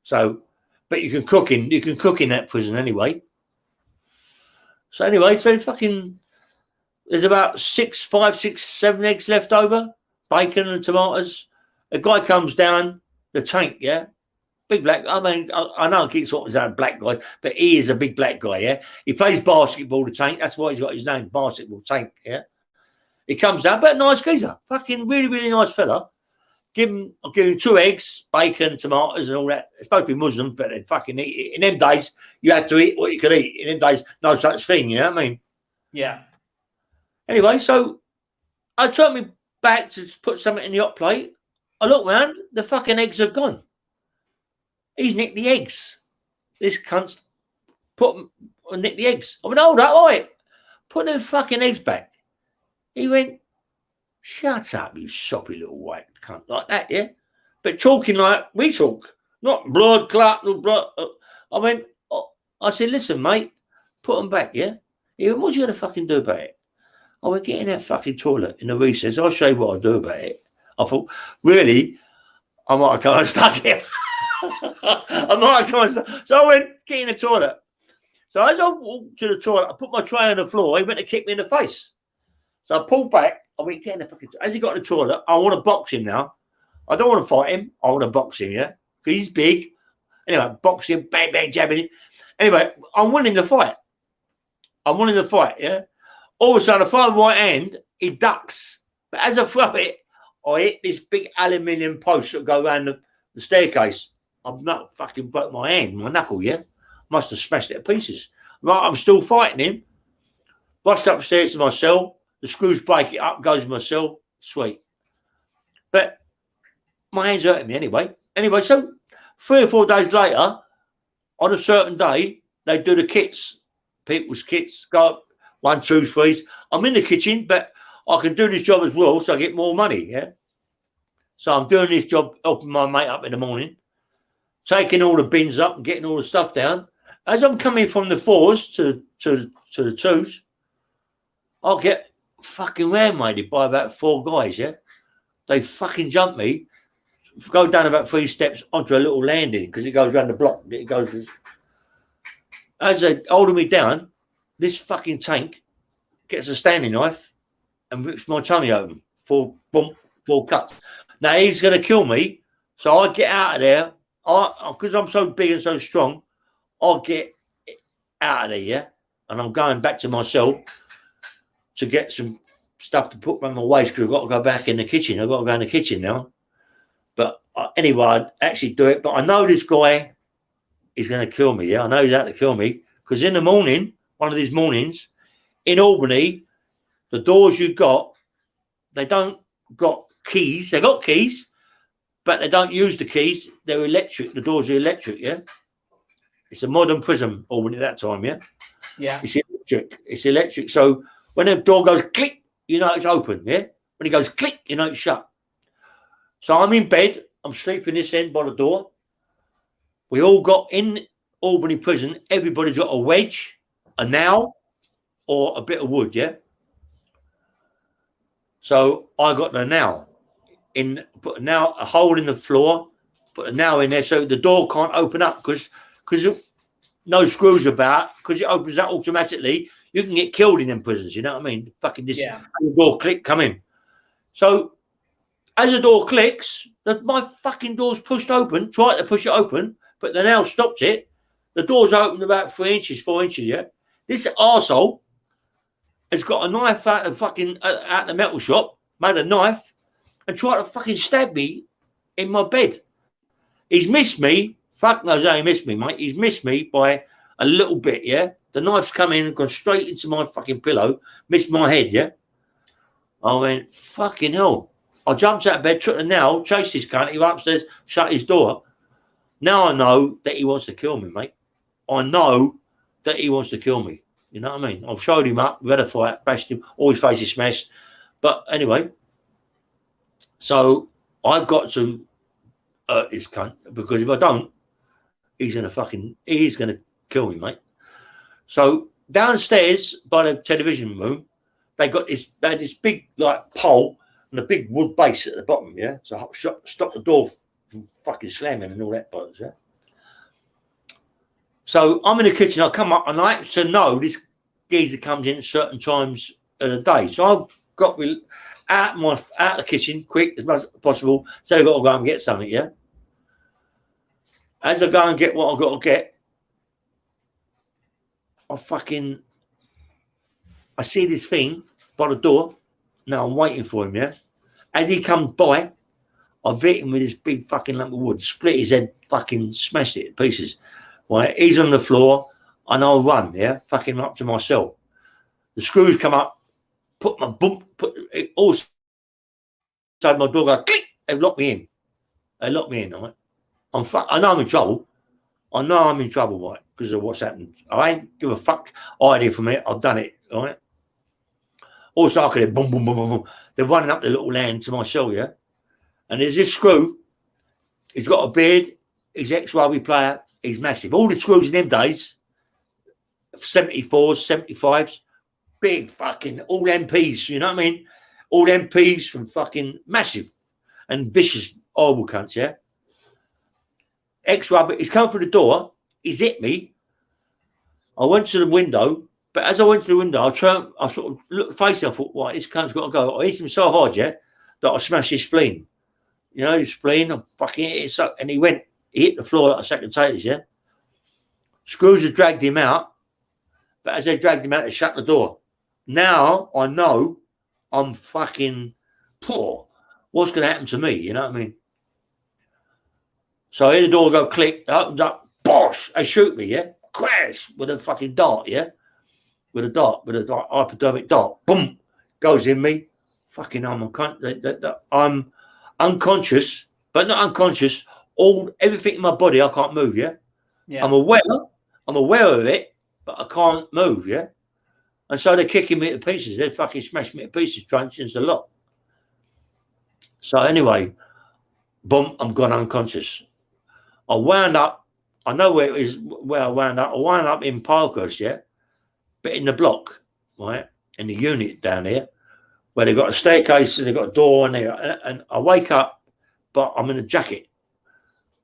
So, but you can cook in that prison anyway. So anyway, there's about 5, 6, 7 eggs left over, bacon and tomatoes. A guy comes down the tank, yeah, big black. I mean, I know I keep talking about a black guy, but he is a big black guy, yeah. He plays basketball, the tank. That's why he's got his name, basketball tank, yeah. He comes down, but a nice geezer, fucking really, really nice fella. I'll give him 2 eggs, bacon, tomatoes, and all that. It's supposed to be Muslim, but they fucking eat it. In them days, you had to eat what you could eat. In them days, no such thing, you know what I mean? Yeah. Anyway, so I turned me back to put something in the hot plate. I look round, the fucking eggs are gone. He's nicked the eggs. This cunt's nicked the eggs. I went, hold up, oi. Put them fucking eggs back. He went, shut up, you soppy little white cunt, like that, yeah? But talking like we talk, not blood, clot, no blood. I went, I said, listen, mate, put them back, yeah? He went, what you going to fucking do about it? I went, get in that fucking toilet in the recess. I'll show you what I'll do about it. I thought, really? I might have come and stuck here. So I went, get in the toilet. So as I walked to the toilet, I put my tray on the floor. He went to kick me in the face. So I pulled back. I went, get in the fucking toilet. As he got in the toilet, I want to box him now. I don't want to fight him. I want to box him, yeah? Because he's big. Anyway, box him, bang, bang, jabbing him. Anyway, I'm winning the fight. Yeah? All of a sudden, I throw my right hand, he ducks. But as I throw it, I hit this big aluminium post that go around the staircase. I've not fucking broke my hand, my knuckle, yeah? Must have smashed it to pieces. Right, I'm still fighting him. Rushed upstairs to my cell. The screws break it up, goes to my cell. Sweet. But my hand's hurting me anyway. Anyway, so 3 or 4 days later, on a certain day, they do the kits. People's kits. Go up 1, 2, 3s. I'm in the kitchen, but I can do this job as well, so I get more money, yeah? So I'm doing this job, helping my mate up in the morning, taking all the bins up and getting all the stuff down. As I'm coming from the 4s to the 2s, I'll get fucking ram-raided by about 4 guys, yeah? They fucking jump me, go down about 3 steps onto a little landing because it goes around the block. It goes. As they holding me down, this fucking tank gets a standing knife and rips my tummy open. 4 cuts. Now he's going to kill me, so I get out of there. Because I'm so big and so strong, I'll get out of there, yeah? And I'm going back to my cell to get some stuff to put around my waist because I've got to go back in the kitchen. I've got to go in the kitchen now. But anyway, I'd actually do it. But I know this guy is going to kill me, yeah? I know he's out to kill me because in the morning, one of these mornings, in Albany, the doors you got, they don't got keys. They got keys, but they don't use the keys. They're electric. The doors are electric, yeah? It's a modern prison, Albany, at that time, yeah? Yeah. It's electric. It's electric. So when the door goes click, you know it's open, yeah? When it goes click, you know it's shut. So I'm in bed. I'm sleeping this end by the door. We all got in Albany prison. Everybody's got a wedge, a nail, or a bit of wood, yeah? So I got the nail. Put a hole in the floor, put a nail in there so the door can't open up because no screws about, because it opens up automatically. You can get killed in them prisons, you know what I mean? Fucking this the door click, come in. So as the door clicks, my fucking door's pushed open, tried to push it open, but the nail stopped it. The door's opened about 3 inches, 4 inches, yeah? This arsehole has got a knife out of out the metal shop, made a knife, and tried to fucking stab me in my bed. He's missed me. Fuck knows how he missed me, mate. He's missed me by a little bit, yeah? The knife's come in and gone straight into my fucking pillow, missed my head, yeah? I went, fucking hell. I jumped out of bed, took the nail, chased his cunt, he went upstairs, shut his door. Now I know that he wants to kill me, mate. I know that he wants to kill me. You know what I mean? I've showed him up, we had a fight, bashed him, all his face is smashed. But anyway, so I've got to hurt this cunt because if I don't, he's going to kill me, mate. So downstairs by the television room, they had this big like pole and a big wood base at the bottom, yeah? So stop the door from fucking slamming and all that bollocks, yeah? So I'm in the kitchen, I come up and I like to know this geezer comes in at certain times of the day. So I've got me out the kitchen quick as much as possible. So I've got to go and get something, yeah? As I go and get what I've got to get, I see this thing by the door. Now I'm waiting for him, yeah? As he comes by, I've hit him with this big fucking lump of wood, split his head, fucking smashed it to pieces. Right, he's on the floor, and I'll run, yeah? Fucking up to my cell. The screws come up, put it all inside my door, go click, they've locked me in. Right? I know I'm in trouble. I know I'm in trouble, right? Because of what's happened. I ain't give a fuck idea from it. I've done it, right? Also, I could hear boom, boom, boom, boom, boom. They're running up the little land to my cell, yeah? And there's this screw. He's got a beard. He's ex-rugby player. He's massive. All the screws in them days, 74s, 75s, big fucking, all MPs, you know what I mean? All MPs from fucking massive and vicious, horrible cunts, yeah? Ex-rugby, he's come through the door. He's hit me. I went to the window, but as I went to the window, I sort of looked face and I thought, right, this cunt's got to go. I hit him so hard, yeah, that I smashed his spleen. You know, his spleen, I fucking hit it so, and he hit the floor like a sack of potatoes, yeah? Screws had dragged him out, but as they dragged him out, they shut the door. Now I know I'm fucking poor. What's going to happen to me, you know what I mean? So I hear the door go click, it opens up, bosh, they shoot me, yeah? crash with a fucking dart, yeah? With a hypodermic dart. Boom! Goes in me. Fucking I'm unconscious, but not unconscious. Everything in my body, I can't move, yeah? I'm aware of it, but I can't move, yeah? And so they're kicking me to pieces. They fucking smashed me to pieces, truncheons, the lot. So anyway, boom, I'm gone unconscious. I wound up, I know where it is, where I wound up. I wound up in Parkhurst, yeah? But in the block, right? In the unit down there, where they've got a staircase and they've got a door in there. And I wake up, but I'm in a jacket.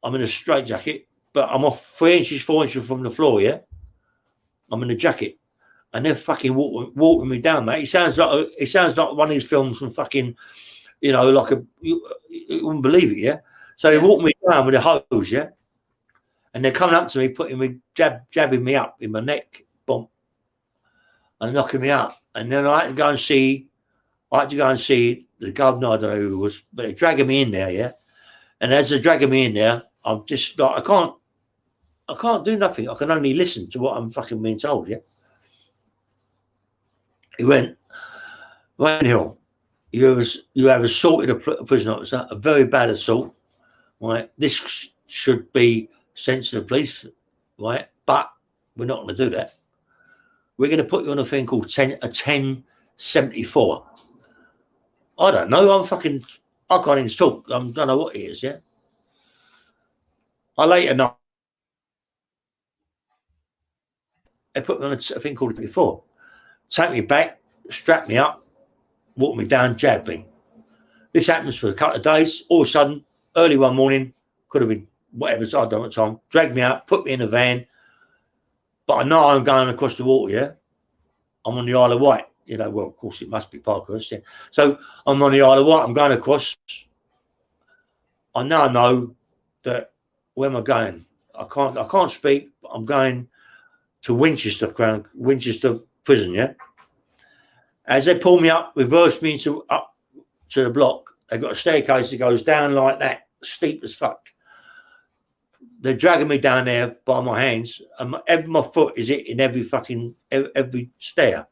I'm in a straight jacket, but I'm off 4 inches from the floor, yeah? I'm in a jacket. And they're fucking walking me down, mate. It sounds like one of these films from fucking, you know, like you wouldn't believe it, yeah? So they walk me down with a hose, yeah? And they're coming up to me, jabbing me up in my neck, boom, and knocking me up. And then I had to go and see the governor, I don't know who it was, but they're dragging me in there, yeah? And as they're dragging me in there, I'm just like, I can't do nothing. I can only listen to what I'm fucking being told, yeah? He went, Wayne Hill, you have assaulted a prison officer, a very bad assault, right? This should be sent to the police, right? But we're not going to do that. We're going to put you on a thing called a 1074. I don't know. I can't even talk. I don't know what it is, yeah? I later know. They put me on a thing called 24. Take me back, strap me up, walk me down, jab me. This happens for a couple of days. All of a sudden, early one morning, could have been whatever, I don't know what time, dragged me out, put me in a van. But I know I'm going across the water, yeah? I'm on the Isle of Wight. You know, well, of course, it must be Parkhurst, yeah? So I'm on the Isle of Wight. I'm going across. I now know that where am I going? I can't speak. But I'm going to Winchester prison, yeah? As they pull me up, reverse me up to the block, they've got a staircase that goes down like that, steep as fuck. They're dragging me down there by my hands, and my foot is hitting every stair.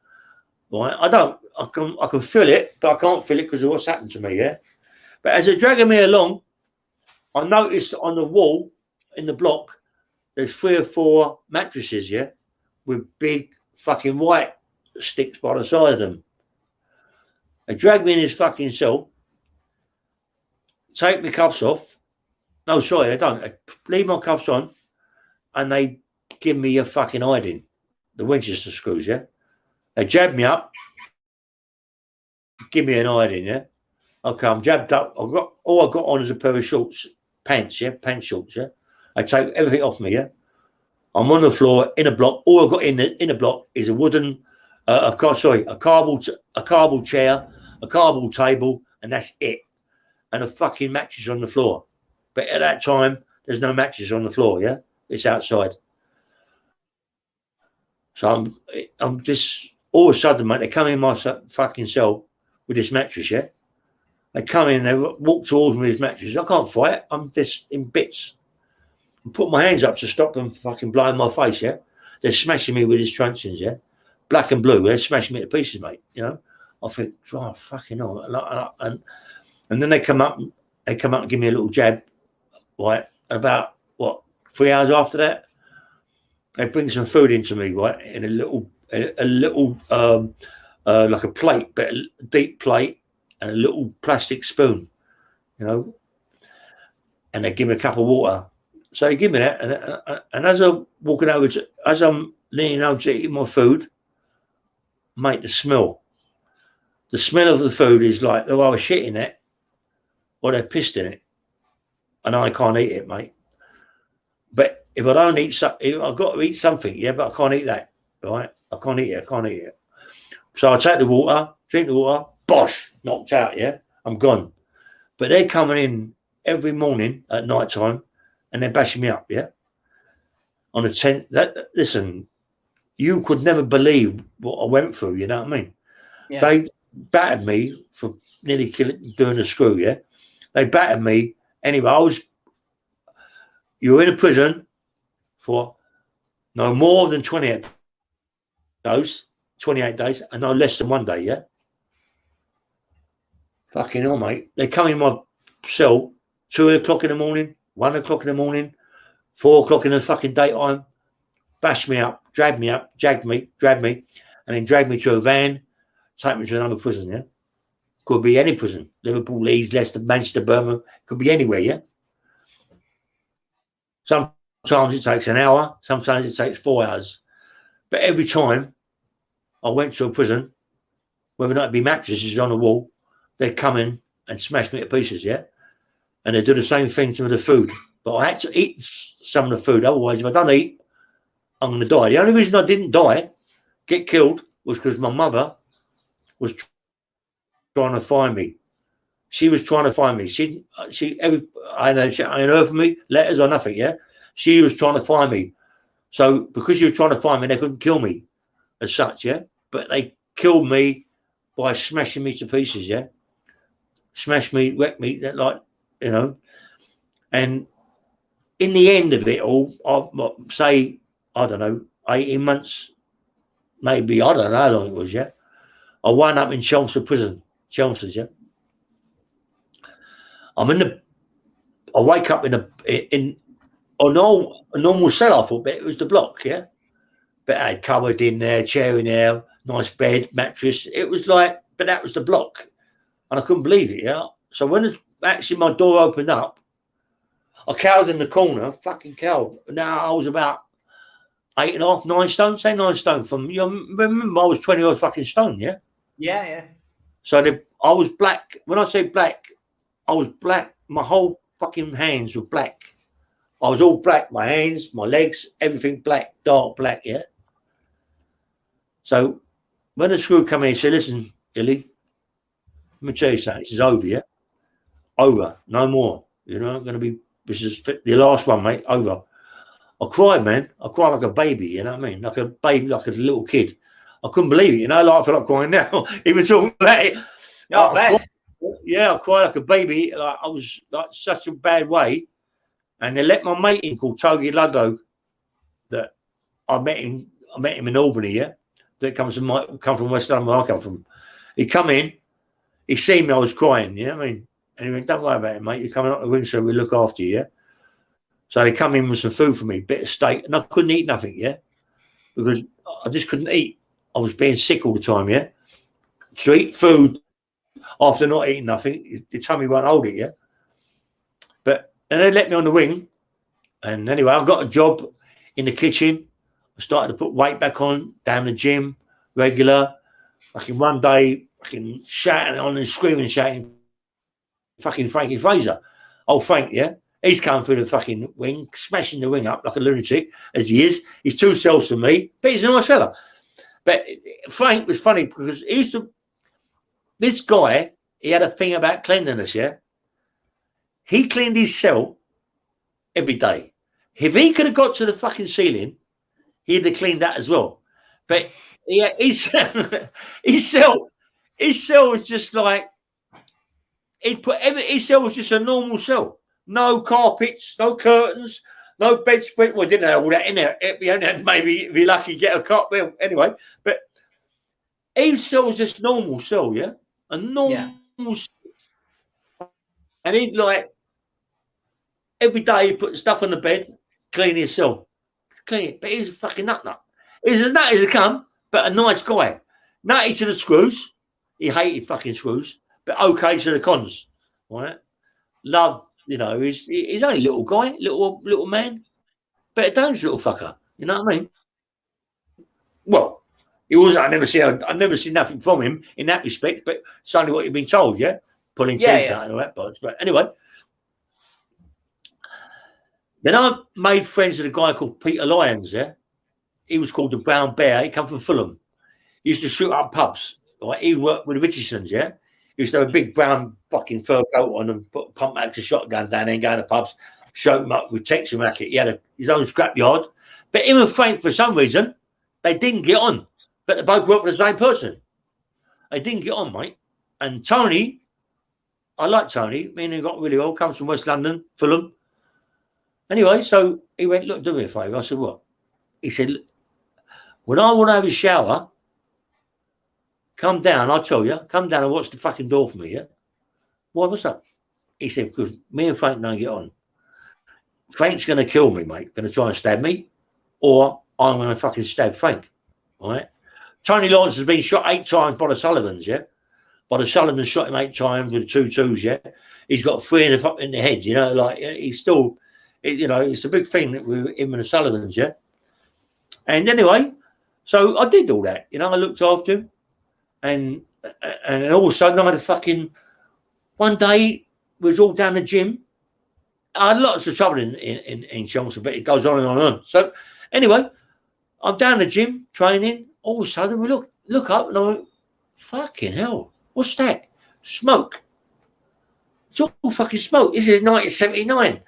Right? I can feel it, but I can't feel it because of what's happened to me, yeah? But as they're dragging me along, I noticed on the wall in the block, there's 3 or 4 mattresses, yeah? With big fucking white sticks by the side of them. They drag me in this fucking cell, take my cuffs off. No, sorry, they don't. They leave my cuffs on, and they give me a fucking hiding, the Winchester screws, yeah? They jab me up, give me an hiding, yeah? Okay, I'm jabbed up. All I got on is a pair of shorts, pants, yeah? Pants shorts, yeah? They take everything off me, yeah? I'm on the floor in a block. All I've got in the block is a wooden, a cardboard chair, a cardboard table, and that's it. And a fucking mattress on the floor. But at that time, there's no mattress on the floor, yeah? It's outside. So I'm just, all of a sudden, mate, they come in my fucking cell with this mattress, yeah? They come in, they walk towards me with this mattress. I can't fight. I'm just in bits. I put my hands up to stop them fucking blowing my face, yeah? They're smashing me with these truncheons, yeah? Black and blue, they're smashing me to pieces, mate, you know? I think, oh, fucking hell. And then they come up and give me a little jab, right? About, 3 hours after that, they bring some food into me, right? In a little like a plate, but a deep plate and a little plastic spoon, you know? And they give me a cup of water. So they give me that, and as I'm walking over as I'm leaning over to eat my food, mate, the smell of the food is like they're either shit in it or they're pissed in it, and I can't eat it, mate. But if I don't eat something, I've got to eat something, yeah, but I can't eat that, right? I can't eat it. So I take the water, drink the water, bosh, knocked out, yeah, I'm gone. But they're coming in every morning at night time, and they're bashing me up, yeah? On the 10th, listen, you could never believe what I went through, you know what I mean? Yeah. They battered me for nearly doing a screw, yeah? They battered me. Anyway, you were in a prison for no more than 28 days, and no less than 1 day, yeah? Fucking hell, mate. They come in my cell 2 o'clock in the morning, 1 o'clock in the morning, 4 o'clock in the fucking daytime, bash me up, drag me up, dragged me, and then drag me to a van, take me to another prison, yeah? Could be any prison. Liverpool, Leeds, Leicester, Manchester, Birmingham, could be anywhere, yeah? Sometimes it takes an hour, sometimes it takes 4 hours. But every time I went to a prison, whether or not it be mattresses on the wall, they'd come in and smash me to pieces, yeah? And they do the same thing to the food. But I had to eat some of the food. Otherwise, if I don't eat, I'm going to die. The only reason I didn't die, get killed, was because my mother was trying to find me. She was trying to find me. I unearthed me, letters or nothing, yeah? She was trying to find me. So because she was trying to find me, they couldn't kill me as such, yeah? But they killed me by smashing me to pieces, yeah? Smash me, wreck me, like, you know. And in the end of it all, I don't know, 18 months, maybe, I don't know how long it was, yeah? I wound up in Chelmsford prison, yeah? I wake up in a normal cell, I thought, but it was the block, yeah? But I had cupboard in there, chair in there, nice bed, mattress. It was like, but that was the block. And I couldn't believe it, yeah? So when actually my door opened up, I cowered in the corner, fucking cowered. Now I was about 8.5, 9 stone, say 9 stone from, you know, remember I was 20 odd fucking stone, yeah? Yeah, yeah. So I was black. When I say black, I was black. My whole fucking hands were black. I was all black. My hands, my legs, everything black, dark black, yeah? So when the screw come in, he said, listen, Illy, let me tell you something. This is over, yeah? Over. No more. You're not going to be, this is the last one, mate. Over. I cried, man. I cried like a baby, you know what I mean? Like a baby, like a little kid. I couldn't believe it, you know? Like I feel like crying now. Even talking about it. Oh, best. Yeah, I cried like a baby. Like I was like such a bad way. And they let my mate in called Togi Ludlow, that I met him in Albany, yeah? That come from West London, where I come from. He come in, he seen me, I was crying, you know what I mean? And he went, don't worry about it, mate. You're coming up the wing, so we look after you, yeah? So they come in with some food for me, bit of steak, and I couldn't eat nothing, yeah? Because I just couldn't eat. I was being sick all the time, yeah? To eat food after not eating nothing, your tummy won't hold it, yeah? And they let me on the wing. And anyway, I got a job in the kitchen. I started to put weight back on, down the gym, regular. Fucking one day, fucking shouting on and screaming and shouting, fucking Frankie Fraser. Oh, Frank, yeah? He's coming through the fucking wing, smashing the wing up like a lunatic, as he is. He's 2 cells from me, but he's a nice fella. But Frank was funny because this guy, he had a thing about cleanliness, yeah? He cleaned his cell every day. If he could have got to the fucking ceiling, he'd have cleaned that as well. But yeah, his cell was just like, his cell was just a normal cell. No carpets, no curtains, no bedspread. Well, didn't have all that in there. We only had maybe, if you're lucky, get a cot. Well, anyway, but his cell was just normal cell, yeah? A normal cell. And he'd like, every day he put stuff on the bed, clean his cell. Clean it. But he was a fucking nut. He was as nutty as a cum, but a nice guy. Nutty to the screws. He hated fucking screws, but okay to the cons. Right? Love, you know, he's only a little guy, little man. But a dangerous little fucker. You know what I mean? Well, he wasn't. I never seen nothing from him in that respect, but it's only what you've been told, yeah? Pulling teeth out and all that bollocks. But anyway. Then I made friends with a guy called Peter Lyons, yeah? He was called the Brown Bear. He come from Fulham. He used to shoot up pubs. Right? He worked with the Richardsons, yeah? He used to have a big brown fucking fur coat on and put pump mags of shotguns down there and go to pubs, shoot him up with Texan racket. He had his own scrapyard. But him and Frank, for some reason, they didn't get on. But they both worked for the same person. They didn't get on, mate. And Tony, I like Tony. Me and him got really well. Comes from West London, Fulham. Anyway, so he went, look, do me a favour. I said, what? he said, when I want to have a shower, come down, I'll tell you, come down and watch the fucking door for me, yeah? Why, what's up? He said, because me and Frank don't get on. Frank's going to kill me, mate, going to try and stab me, or I'm going to fucking stab Frank, all right? Tony Lyons has been shot 8 times by the Sullivans, yeah? By the Sullivans shot him 8 times with 2 2s, yeah? He's got 3 in the head, you know, like, he's still, you know, it's a big thing with him and the Sullivans, yeah? And anyway, so I did all that, you know, I looked after him, and all of a sudden I had a fucking, one day we was all down the gym. I had lots of trouble in Chelmsford, but it goes on and on and on. So anyway, I'm down the gym training. All of a sudden we look up and I went, fucking hell, what's that? Smoke. It's all fucking smoke. This is 1979.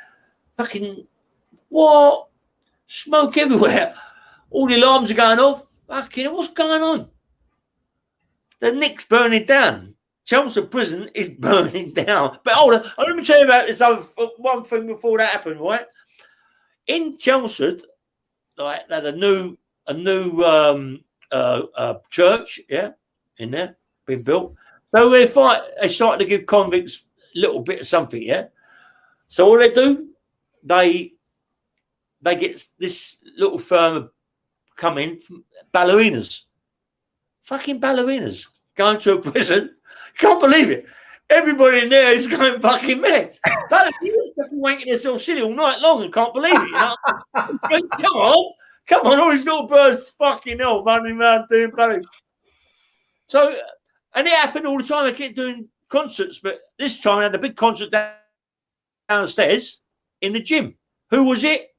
Fucking what? Smoke everywhere. All the alarms are going off. Fucking what's going on? The Nick's burning down. Chelmsford prison is burning down. But hold on, let me tell you about this other one thing before that happened, right? In Chelmsford, like they had a new church, yeah, in there, being built. So they started to give convicts a little bit of something, yeah. So what they do, they get this little firm come in, ballerinas, fucking ballerinas, going to a prison. Can't believe it. Everybody in there is going fucking mad. Ballerinas fucking wanking themselves silly all night long and can't believe it, you know. Come on, all these little birds fucking hell running around doing ballerinas. So, and it happened all the time. I kept doing concerts, but this time I had a big concert downstairs in the gym. Who was it?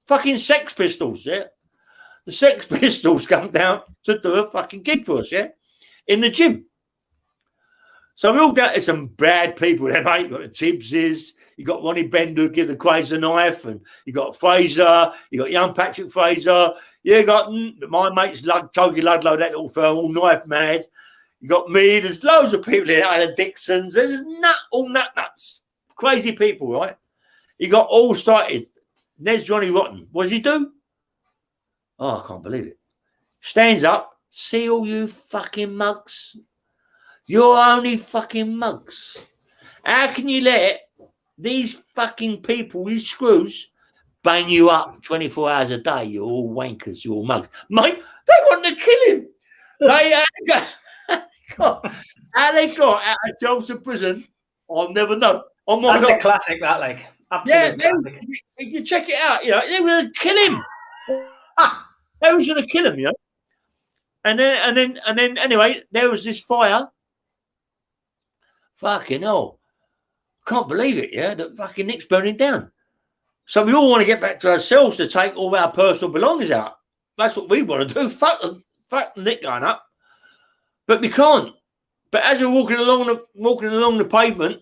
Fucking Sex Pistols, yeah? The Sex Pistols come down to do a fucking gig for us, yeah? In the gym. So we all got some bad people there, mate. You got the Tibbses, you got Ronnie Bender who give the Crazy a knife, and you got Fraser, you got young Patrick Fraser, you got my mates Togi Ludlow, that little firm, all knife mad. You got me, there's loads of people there, the Dixons, there's all nuts. Crazy people, right? You got all started. There's Johnny Rotten. What does he do? Oh, I can't believe it. Stands up, see all you fucking mugs. You're only fucking mugs. How can you let these fucking people, these screws, bang you up 24 hours a day? You're all wankers, you're all mugs. Mate, they wanted to kill him. They how they got out of Chelmsford prison, I'll never know. Oh my That's God. a classic, that, like. Absolute classic. You check it out, you know, they were going to kill him. They was going to kill him, you know. And then, anyway, there was this fire. Fucking hell. Can't believe it, yeah? The fucking Nick's burning down. So we all want to get back to ourselves to take all our personal belongings out. That's what we want to do. Fuck the Nick going up. But we can't. But as we're walking along the pavement,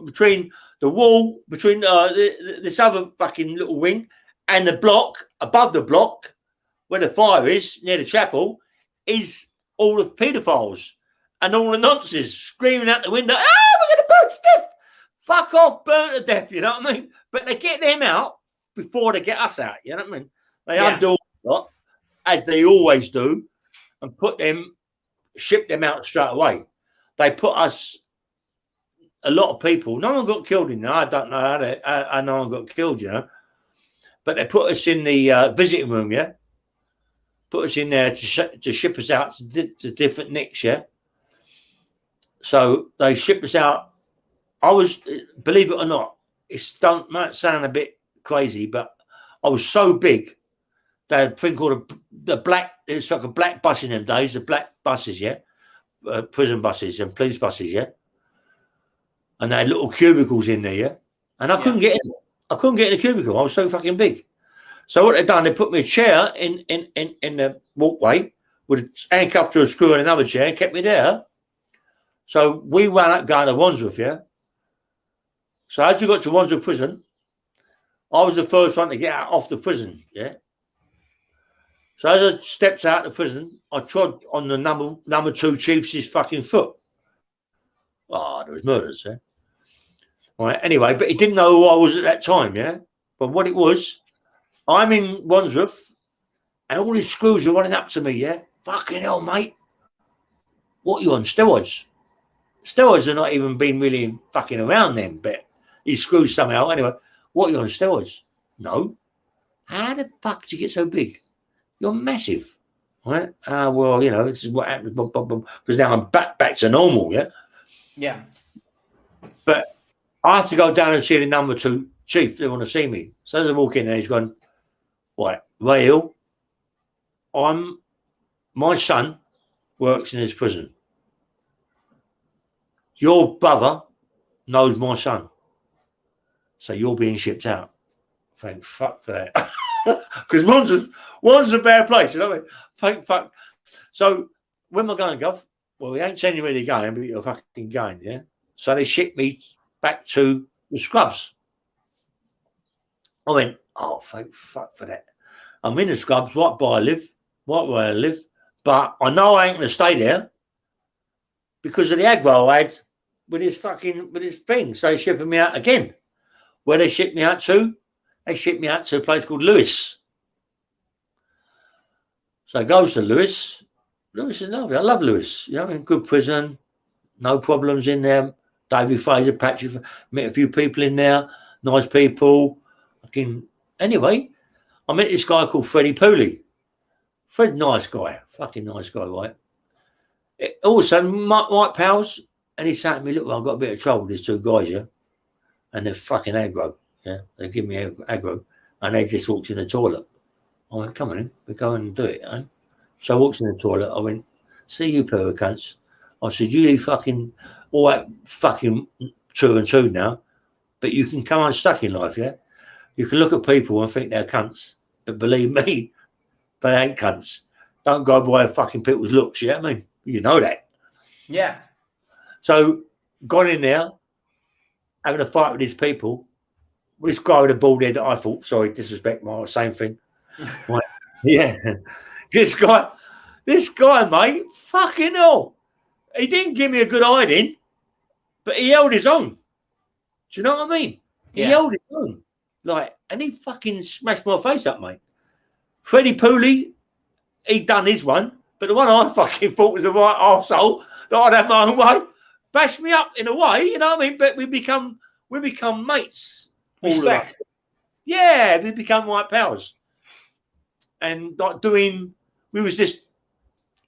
between the wall, between this other fucking little wing and the block, above the block, where the fire is, near the chapel, is all the paedophiles and all the nonsense screaming out the window, we're going to burn to death. Fuck off, burn to death, you know what I mean? But they get them out before they get us out, you know what I mean? They undo a lot, as they always do, and ship them out straight away. They put us, a lot of people, no one got killed in there. I don't know how no one got killed, you know. But they put us in the visiting room, yeah? Put us in there to ship us out to different nicks, yeah? So they shipped us out. I was, believe it or not, might sound a bit crazy, but I was so big. They had a thing called the black, it's like a black bus in them days, the black buses, yeah? Prison buses and police buses, yeah? And they had little cubicles in there, yeah? And I couldn't get in. I couldn't get in the cubicle. I was so fucking big. So what they done, they put me a chair in the walkway with a handcuff to a screw in another chair and kept me there. So we wound up going to Wandsworth, yeah? So as we got to Wandsworth prison, I was the first one to get out off the prison, yeah? So as I stepped out of the prison, I trod on the number 2 chief's fucking foot. Oh, there was murders, yeah? All right, anyway, but he didn't know who I was at that time, yeah? But what it was, I'm in Wandsworth, And all these screws are running up to me, yeah? Fucking hell, mate. What are you on, steroids? Steroids are not even been really fucking around then, but these screws somehow. Anyway, what are you on, steroids? No. How the fuck did you get so big? You're massive. Right? Well, you know, this is what happens. Because now I'm back to normal, yeah? Yeah. But I have to go down and see the number 2 chief. They want to see me. So as I walk in there, he's gone, right, Ray Hill, my son works in his prison. Your brother knows my son. So you're being shipped out. Thank fuck for that. Because one's a bad place, you know what I mean? Thank fuck. So when am I going, Gov? Well, we ain't saying you're really going, but you're fucking going, yeah? So they shipped me back to the scrubs. I went, oh, thank fuck for that. I'm in the scrubs, right where I live, but I know I ain't going to stay there because of the aggro I had with his thing. So they're shipping me out again. Where they shipped me out to? They shipped me out to a place called Lewis. So I goes to Lewis. Lewis is lovely. I love Lewis. You know, in good prison, no problems in there. David Fraser, Patrick, met a few people in there, nice people. Anyway, I met this guy called Freddie Pooley. Fred, nice guy, fucking nice guy, right? All of a sudden, white pals, and he said to me, look, well, I've got a bit of trouble with these 2 guys, yeah? And they're fucking aggro, yeah? They give me aggro, and they just walked in the toilet. I went, come on in, we go and do it, eh? So I walked in the toilet, I went, see you pair of cunts. I said, you fucking, all that fucking 2 and 2 now, but you can come unstuck in life, yeah? You can look at people and think they're cunts, but believe me, they ain't cunts. Don't go by fucking people's looks, yeah? I mean, you know that. Yeah. So, gone in there, having a fight with these people. This guy with a bald head that I thought, sorry, disrespect my same thing. Right. Yeah. This guy, mate, fucking hell. He didn't give me a good hiding, but he held his own. Do you know what I mean? He held his own. Like, and he fucking smashed my face up, mate. Freddie Pooley, he done his one, but the one I fucking thought was the right arsehole that I'd have my own way, bashed me up in a way, you know what I mean? But we become mates. Respect. Yeah, we become white pals. And like we was just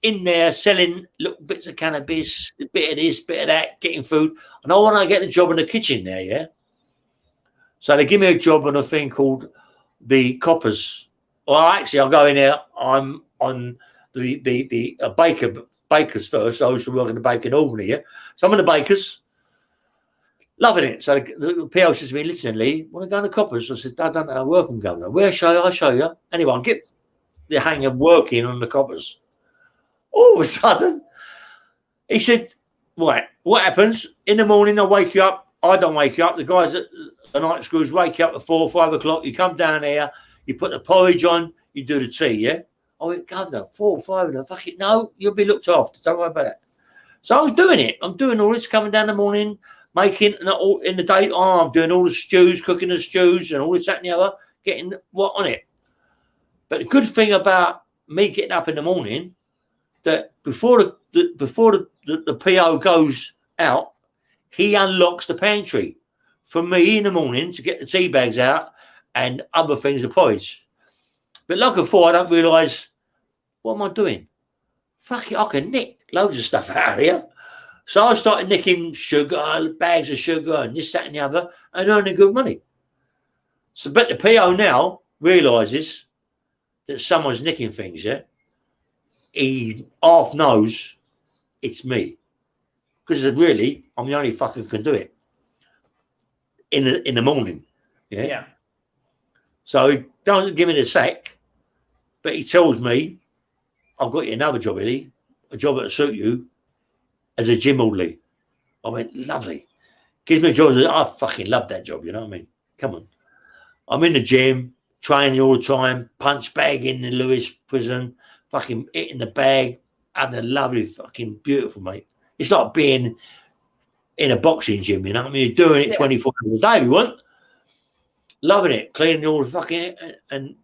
in there selling little bits of cannabis, a bit of this, bit of that, getting food. And I want to get a job in the kitchen there, yeah? So they give me a job on a thing called the Coppers. Well, actually, I'll go in there. I'm on the bakers first. I used to work in the baker in Albany, yeah? So I'm in the bakers, loving it. So the PO says to me, listen, Lee, want to go in the Coppers? I said, I don't know how work I'm going. Where show you? I'll show you. Anyway, I'll get the hang of working on the Coppers. All of a sudden, he said, right, what happens? In the morning, I wake you up. I don't wake you up. The guys at the night screws wake you up at 4 or 5 o'clock. You come down here, you put the porridge on, you do the tea, yeah? I went, Governor, 4 or 5 of them. Fuck it, no, you'll be looked after. Don't worry about that. So I was doing it. I'm doing all this, coming down in the morning, making in the day. Oh, I'm doing all the stews, cooking the stews and all this, that, and the other, getting what on it. But the good thing about me getting up in the morning, that before the PO goes out, he unlocks the pantry for me in the morning to get the tea bags out and other things of porridge. But like before, I don't realise, what am I doing? Fuck it, I can nick loads of stuff out of here. So I started nicking sugar, bags of sugar and this, that and the other, and earning good money. So, but the PO now realises that someone's nicking things, yeah? He half knows it's me. Because really, I'm the only fucker who can do it. In the morning. Yeah. So he doesn't give me the sack, but he tells me, I've got you another job, Eddie, a job that'll suit you as a gym orderly. I went, lovely. Gives me a job. I fucking love that job, you know what I mean? Come on. I'm in the gym, training all the time, punch bag in the Lewis prison, fucking hitting the bag, having a lovely, fucking beautiful, mate. It's like being in a boxing gym, you know what I mean? You're doing it 24 hours a day if you want. Loving it, cleaning all the fucking... And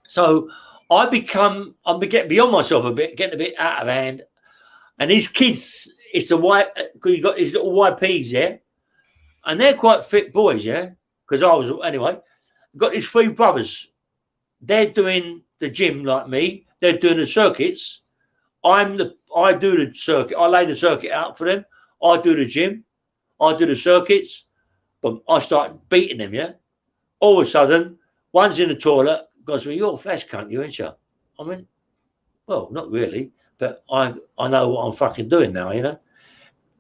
so I'm getting beyond myself a bit, getting a bit out of hand. And these kids, it's a white, because you got these little YPs, yeah, and they're quite fit boys, yeah. Because I was anyway. Got these 3 brothers. They're doing the gym like me. They're doing the circuits. I do the circuit. I lay the circuit out for them. I do the gym. I do the circuits. But I start beating them, yeah. All of a sudden, one's in the toilet. Goes, well, you're a flash cunt, you ain't you? I mean, well, not really, but I know what I'm fucking doing now, you know.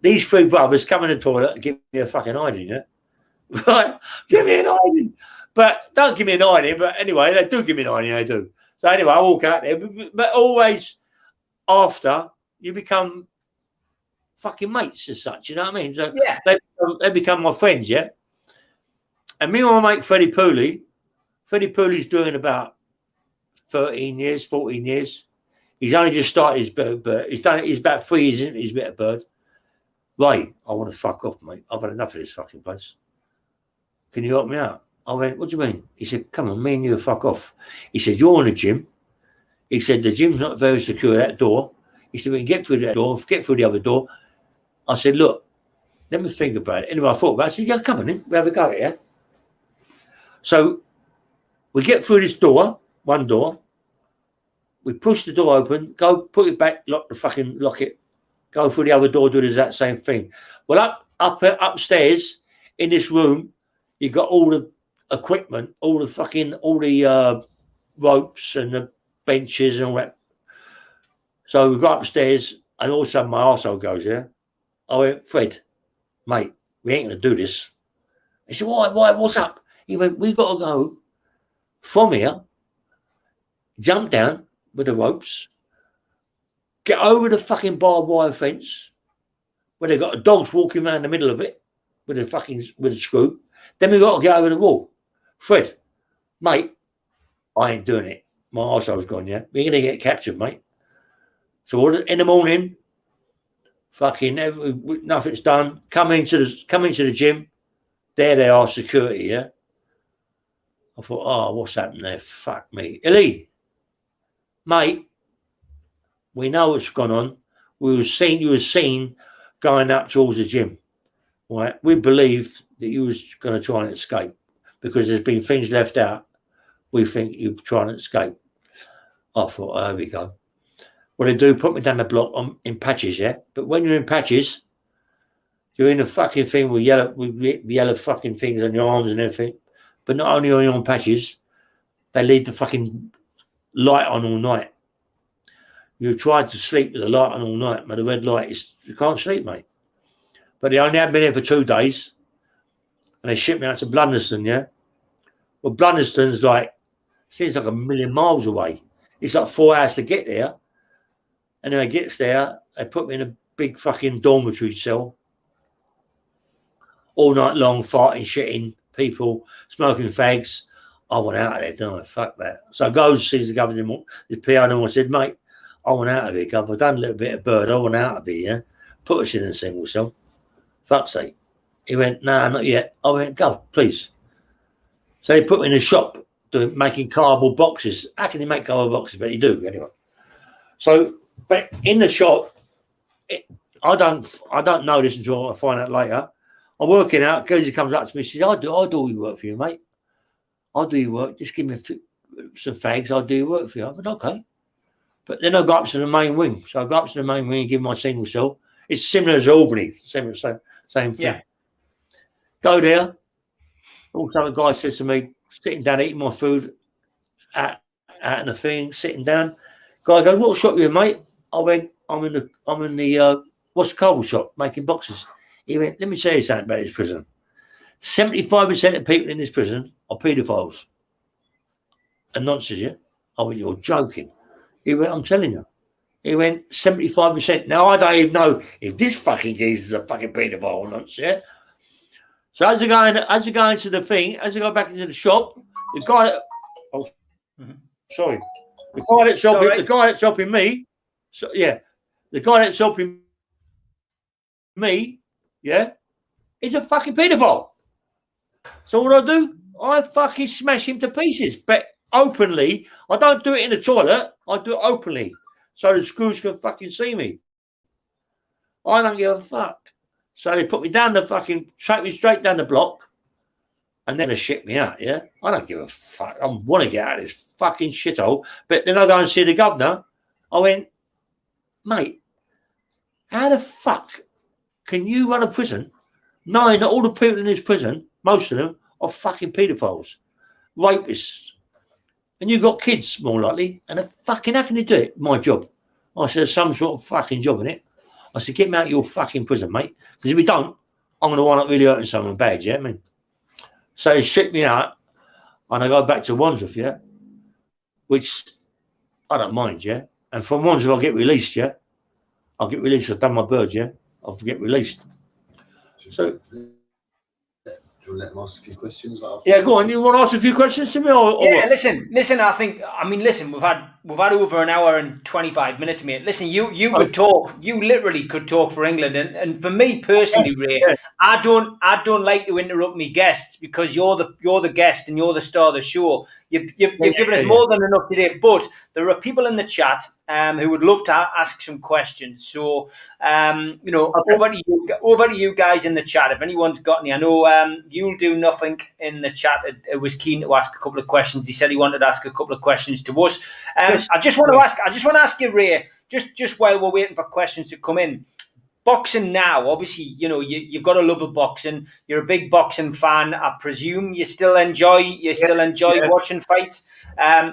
These 3 brothers come in the toilet and give me a fucking hiding, yeah. Right, give me an hiding, but don't give me an hiding. But anyway, they do give me an hiding. They do. So anyway, I walk out there, but always after you become fucking mates as such. You know what I mean? So Yeah. they become my friends, yeah. And me and my mate Freddie Pooley's doing about 13 years, 14 years. He's only just started his bird. He's about 3 years into his bit of bird. Right, I want to fuck off, mate. I've had enough of this fucking place. Can you help me out? I went, what do you mean? He said, come on, me and you fuck off. He said, you're in the gym. He said, the gym's not very secure, that door. He said, we can get through that door, get through the other door. I said, look, let me think about it. Anyway, I thought about it. I said, yeah, come on in. We have a go at it. So we get through this door, one door. We push the door open, go put it back, lock it, go through the other door, do the exact same thing. Well, upstairs in this room, you got all the equipment, all the ropes and the benches and all that. So we got upstairs, and all of a sudden my arsehole goes, yeah. I went, Fred, mate, we ain't going to do this. He said, why, what's up? He went, we've got to go from here, jump down with the ropes, get over the fucking barbed wire fence, where they've got the dogs walking around the middle of it with a screw. Then we've got to get over the wall. Fred, mate, I ain't doing it. My arsehole's gone, yeah. We're going to get captured, mate. So in the morning, nothing's done. Come into the gym. There they are, security, yeah. I thought, oh, what's happened there? Fuck me. Ellie, mate, we know what's gone on. You were seen going up towards the gym. Right? We believe that you was going to try and escape because there's been things left out. We think you're trying to escape. I thought, oh, there we go. What they do, put me down the block in patches, yeah? But when you're in patches, you're in a fucking thing with yellow fucking things on your arms and everything. But not only are you on patches, they leave the fucking light on all night. You tried to sleep with the light on all night, but the red light is, you can't sleep, mate. But they only had me there for 2 days, and they shipped me out to Blunderston, yeah? Well, Blunderston's seems like a million miles away. It's like 4 hours to get there. And then I gets there, they put me in a big fucking dormitory cell. All night long, farting, shitting, people, smoking fags. I want out of there, don't I? Fuck that. So I goes, sees the governor, the PO, and I said, mate, I want out of here, Gov. I've done a little bit of bird. I want out of here, yeah? Put us in a single cell. Fuck's sake. He went, nah, not yet. I went, Gov, please. So he put me in a shop making cardboard boxes. How can he make cardboard boxes? But he do, anyway. So, but in the shop, I don't know this until I find out later. I'm working out. Geezer comes up to me and says, I'll do all your work for you, mate. I'll do your work. Just give me some fags. I'll do your work for you. I went, okay. But then I got up to the main wing. So I got up to the main wing and give my single cell. It's similar as Albany. Same thing. Yeah. Go there. Also, a guy says to me, sitting down, eating my food out in the thing, sitting down. Guy goes, what shop are you in, mate? I went, I'm in the what's the cardboard shop, making boxes. He went, let me tell you something about this prison. 75% of people in this prison are paedophiles. And nonsense, yeah? I went, you're joking. He went, I'm telling you. He went, 75%. Now, I don't even know if this fucking geezer's a fucking paedophile or not, yeah? So as I go into the thing, as I go back into the shop, the guy that's helping me, so yeah, the guy that's helping me, yeah, is a fucking paedophile. So what do? I fucking smash him to pieces. But openly. I don't do it in the toilet. I do it openly, so the screws can fucking see me. I don't give a fuck. So they put me down the fucking, track me straight down the block, and then they shit me out. Yeah, I don't give a fuck. I want to get out of this fucking shithole. But then I go and see the governor. I went, mate, how the fuck can you run a prison knowing that all the people in this prison, most of them, are fucking paedophiles, rapists, and you've got kids more likely, and how can you do it? My job. I said, there's some sort of fucking job in it. I said, get me out of your fucking prison, mate, because if you don't, I'm going to wind up really hurting someone bad, yeah? I mean, so he shipped me out, and I go back to Wandsworth, yeah, which I don't mind, yeah? And from Wandsworth, I'll get released, yeah? I'll get released. I've done my bird, yeah? I'll get released. So, do you want to let them ask a few questions? Yeah, go on. You want to ask a few questions to me? Or yeah, what? listen. Listen, we've had over an hour and 25 minutes, mate. Listen, you could talk. You literally could talk for England, and for me personally, Ray, Yeah. I don't like to interrupt me guests because you're the guest and you're the star of the show. You've given us more than enough today, but there are people in the chat who would love to ask some questions. So, over to you guys in the chat. If anyone's got any, I know You'll Do Nothing in the chat was keen to ask a couple of questions. He said he wanted to ask a couple of questions to us. I just want to ask you, Ray, just while we're waiting for questions to come in. Boxing now, obviously, you've got a love of boxing. You're a big boxing fan. I presume you still enjoy watching fights.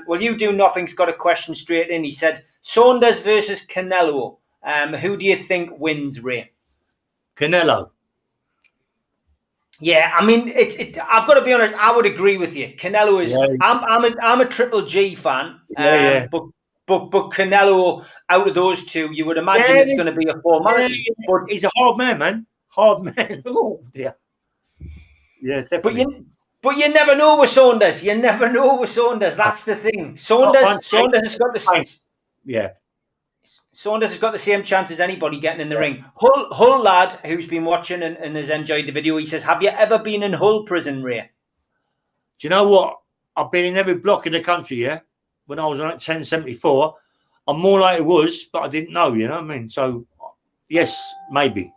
Well, You Do Nothing's got a question straight in. He said, Saunders versus Canelo. Who do you think wins, Ray? Canelo. Yeah, I mean, I've got to be honest. I would agree with you. Canelo is. Yeah. I'm a Triple G fan. But Canelo, out of those two, you would imagine it's going to be a formality. Yeah. But he's a hard man, man. Hard man. Oh dear. Yeah, definitely. But you never know with Saunders. You never know with Saunders. That's the thing. Saunders has got the same. Yeah. Saunders has got the same chance as anybody getting in the ring. Hull lad, who's been watching and has enjoyed the video, he says, "Have you ever been in Hull prison, Ray?" Do you know what? I've been in every block in the country, yeah. When I was on 1074, I'm more like it was, but I didn't know, you know what I mean? So, yes, maybe.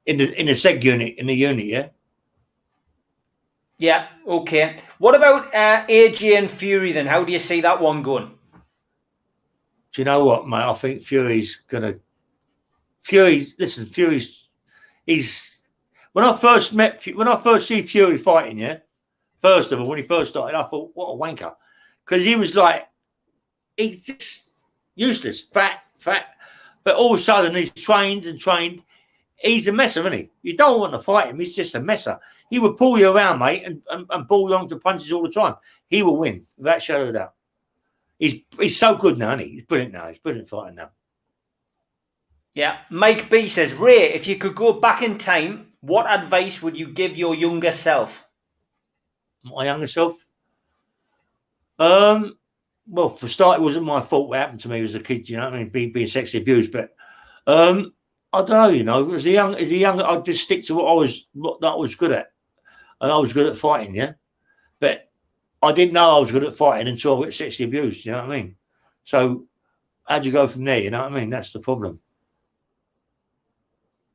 In the seg unit, in the unit, yeah? Yeah, okay. What about AJ and Fury then? How do you see that one going? Do you know what, mate? I think Fury's, when I first see Fury fighting, yeah? First of all, when he first started, I thought, what a wanker. Because he was like, he's just useless, fat. But all of a sudden, he's trained. He's a messer, isn't he? You don't want to fight him. He's just a messer. He would pull you around, mate, and pull you onto punches all the time. He will win, without shadow of a doubt. He's so good now, isn't he? He's brilliant now. He's brilliant fighting now. Yeah. Mike B says, Ray, if you could go back in time, what advice would you give your younger self? My younger self? Well, for start, it wasn't my fault what happened to me as a kid, you know what I mean, being sexually abused. But I don't know, you know, as a young, I'd just stick to what I was good at, and I was good at fighting, yeah. But I didn't know I was good at fighting until I got sexually abused, you know what I mean. So how'd you go from there? You know what I mean? That's the problem.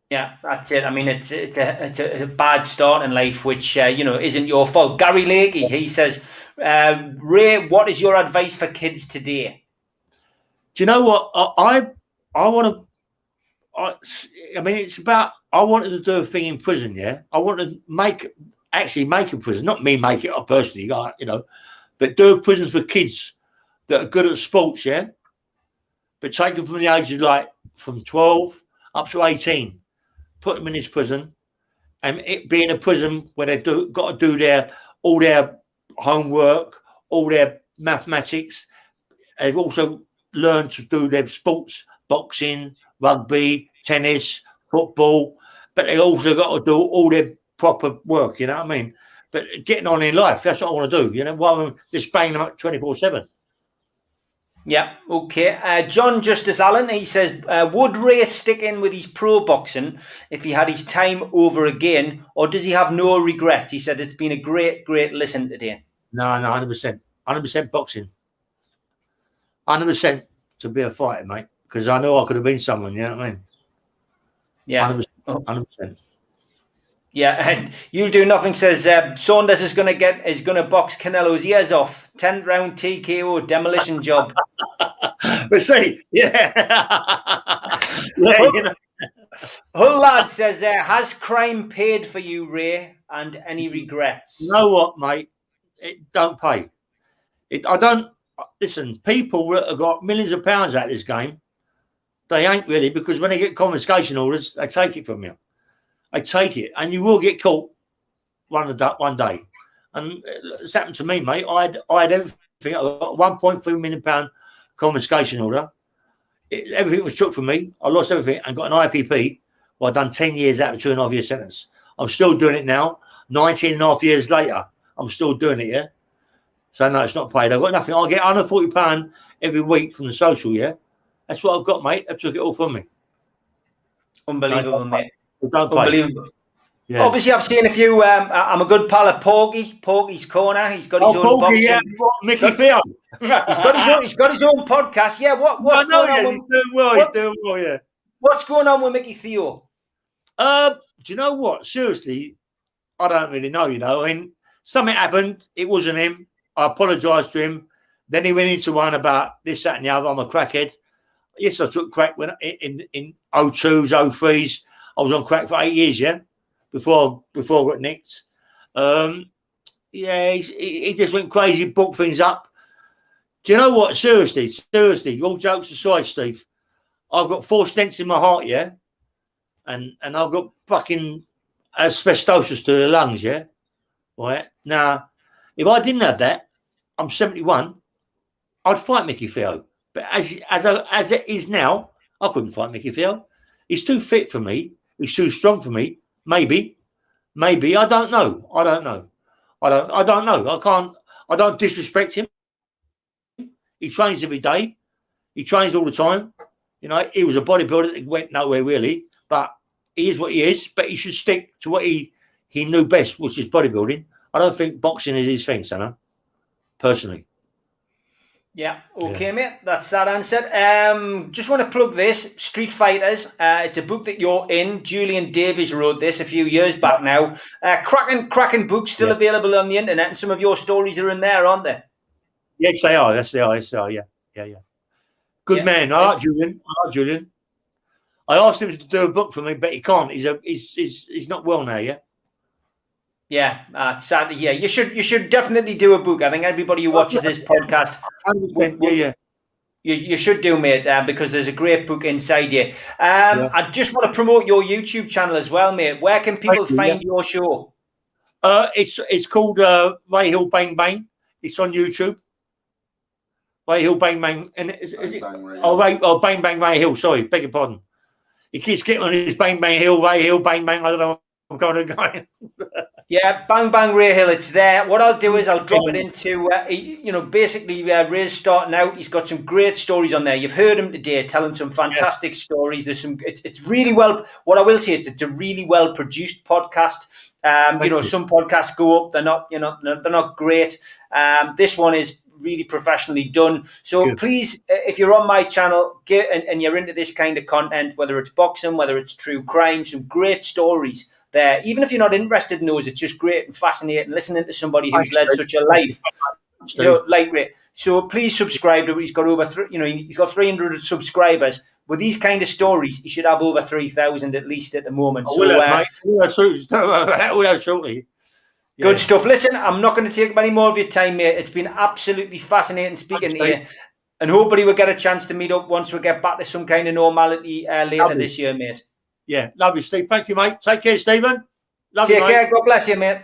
Yeah, that's it. I mean, it's a bad start in life, which isn't your fault. Gary Lakey, he says, Ray, what is your advice for kids today? Do you know what I want to? I mean, it's about. I wanted to do a thing in prison. Yeah, I wanted to actually make a prison, not me make it up personally, you know, but do prisons for kids that are good at sports. Yeah, but take them from the age of from 12 up to 18. Put them in this prison, and it being a prison where they got to do all their homework, all their mathematics. They've also learned to do their sports, boxing, rugby, tennis, football, but they also got to do all their proper work. You know what I mean? But getting on in life, that's what I want to do. You know, rather than just banging them up 24/7. Yeah, okay. John Justice Allen, he says, would Ray stick in with his pro boxing if he had his time over again, or does he have no regrets? He said, it's been a great listen today. No, 100%. 100% boxing. 100% to be a fighter, mate. Because I know I could have been someone. You know what I mean? Yeah. 100%. 100%. Yeah, and you'll do nothing. Says Saunders is going to box Canelo's ears off. 10th round TKO demolition job. But see, yeah, Hull, Hull lad says, has crime paid for you, Ray, and any regrets? You know what, mate? It don't pay. I don't listen. People that have got millions of pounds out of this game, they ain't really, because when they get confiscation orders, they take it from you. They take it, and you will get caught one day. And it's happened to me, mate. I had everything. I got a £1.3 million confiscation order. Everything was took from me. I lost everything and got an IPP. Well, I've done 10 years out of a 2.5 year sentence. I'm still doing it now. 19.5 years later, I'm still doing it, yeah? So, no, it's not paid. I've got nothing. I get £140 every week from the social, yeah? That's what I've got, mate. They took it all from me. Unbelievable, mate. Don't pay. Unbelievable. Yeah. Obviously, I've seen a few. I'm a good pal of Porky's Corner. He's got his own boxing. Yeah, Mickey Theo. He's got his own podcast. Yeah, what's going on? He's doing well. Yeah. What's going on with Mickey Theo? Do you know what? Seriously, I don't really know. You know, I mean, something happened. It wasn't him. I apologised to him. Then he went into one about this, that, and the other. I'm a crackhead. Yes, I took crack when in 02s, 03s. I was on crack for 8 years. Yeah. Before I got nicked. Yeah, he just went crazy, booked things up. Do you know what? Seriously, all jokes aside, Steve, I've got 4 stents in my heart, yeah? And I've got fucking asbestosis to the lungs, yeah? Right? Now, if I didn't have that, I'm 71, I'd fight Mickey Theo. But as it is now, I couldn't fight Mickey Theo. He's too fit for me. He's too strong for me. Maybe. I don't know. I don't know. I don't disrespect him. He trains every day. He trains all the time. You know, he was a bodybuilder that went nowhere really, but he is what he is. But he should stick to what he knew best, which is bodybuilding. I don't think boxing is his thing, Sana, personally. Yeah, okay, mate. That's that answered. Just want to plug this, Street Fighters. It's a book that you're in. Julian Davies wrote this a few years back now. Cracking book, still available on the internet, and some of your stories are in there, aren't they? Yes, they are. Yeah. Good man. I like Julian. I asked him to do a book for me, but he can't. He's not well now, yeah? Yeah, sadly, yeah. You should definitely do a book. I think everybody who watches this podcast, you should do, mate, because there's a great book inside you. I just want to promote your YouTube channel as well, mate. Where can people find your show? It's called Ray Hill Bang Bang. It's on YouTube. Ray Hill Bang Bang, and is it? Bang Bang Ray Hill. Sorry, beg your pardon. He keeps getting on his Bang Bang Hill, Ray Hill Bang Bang. I don't know. I'm going. Yeah, Bang Bang Ray Hill, it's there. What I'll do is I'll drop it into, basically Ray's starting out. He's got some great stories on there. You've heard him today telling some fantastic stories. There's some, it's really well, what I will say, it's a really well produced podcast. Some podcasts go up, they're not great. This one is really professionally done. So please, if you're on my channel and you're into this kind of content, whether it's boxing, whether it's true crime, some great stories there. Even if you're not interested in those, it's just great and fascinating listening to somebody who's led such a life. Like Ray. So please subscribe to him. He's got over he's got 300 subscribers. With these kind of stories, he should have over 3,000 at least at the moment. Shortly. Good stuff. Listen, I'm not going to take any more of your time, mate. It's been absolutely fascinating speaking to you. And hopefully we'll get a chance to meet up once we get back to some kind of normality later this year, mate. Yeah, love you, Steve. Thank you, mate. Take care, Stephen. Take care. God bless you, mate.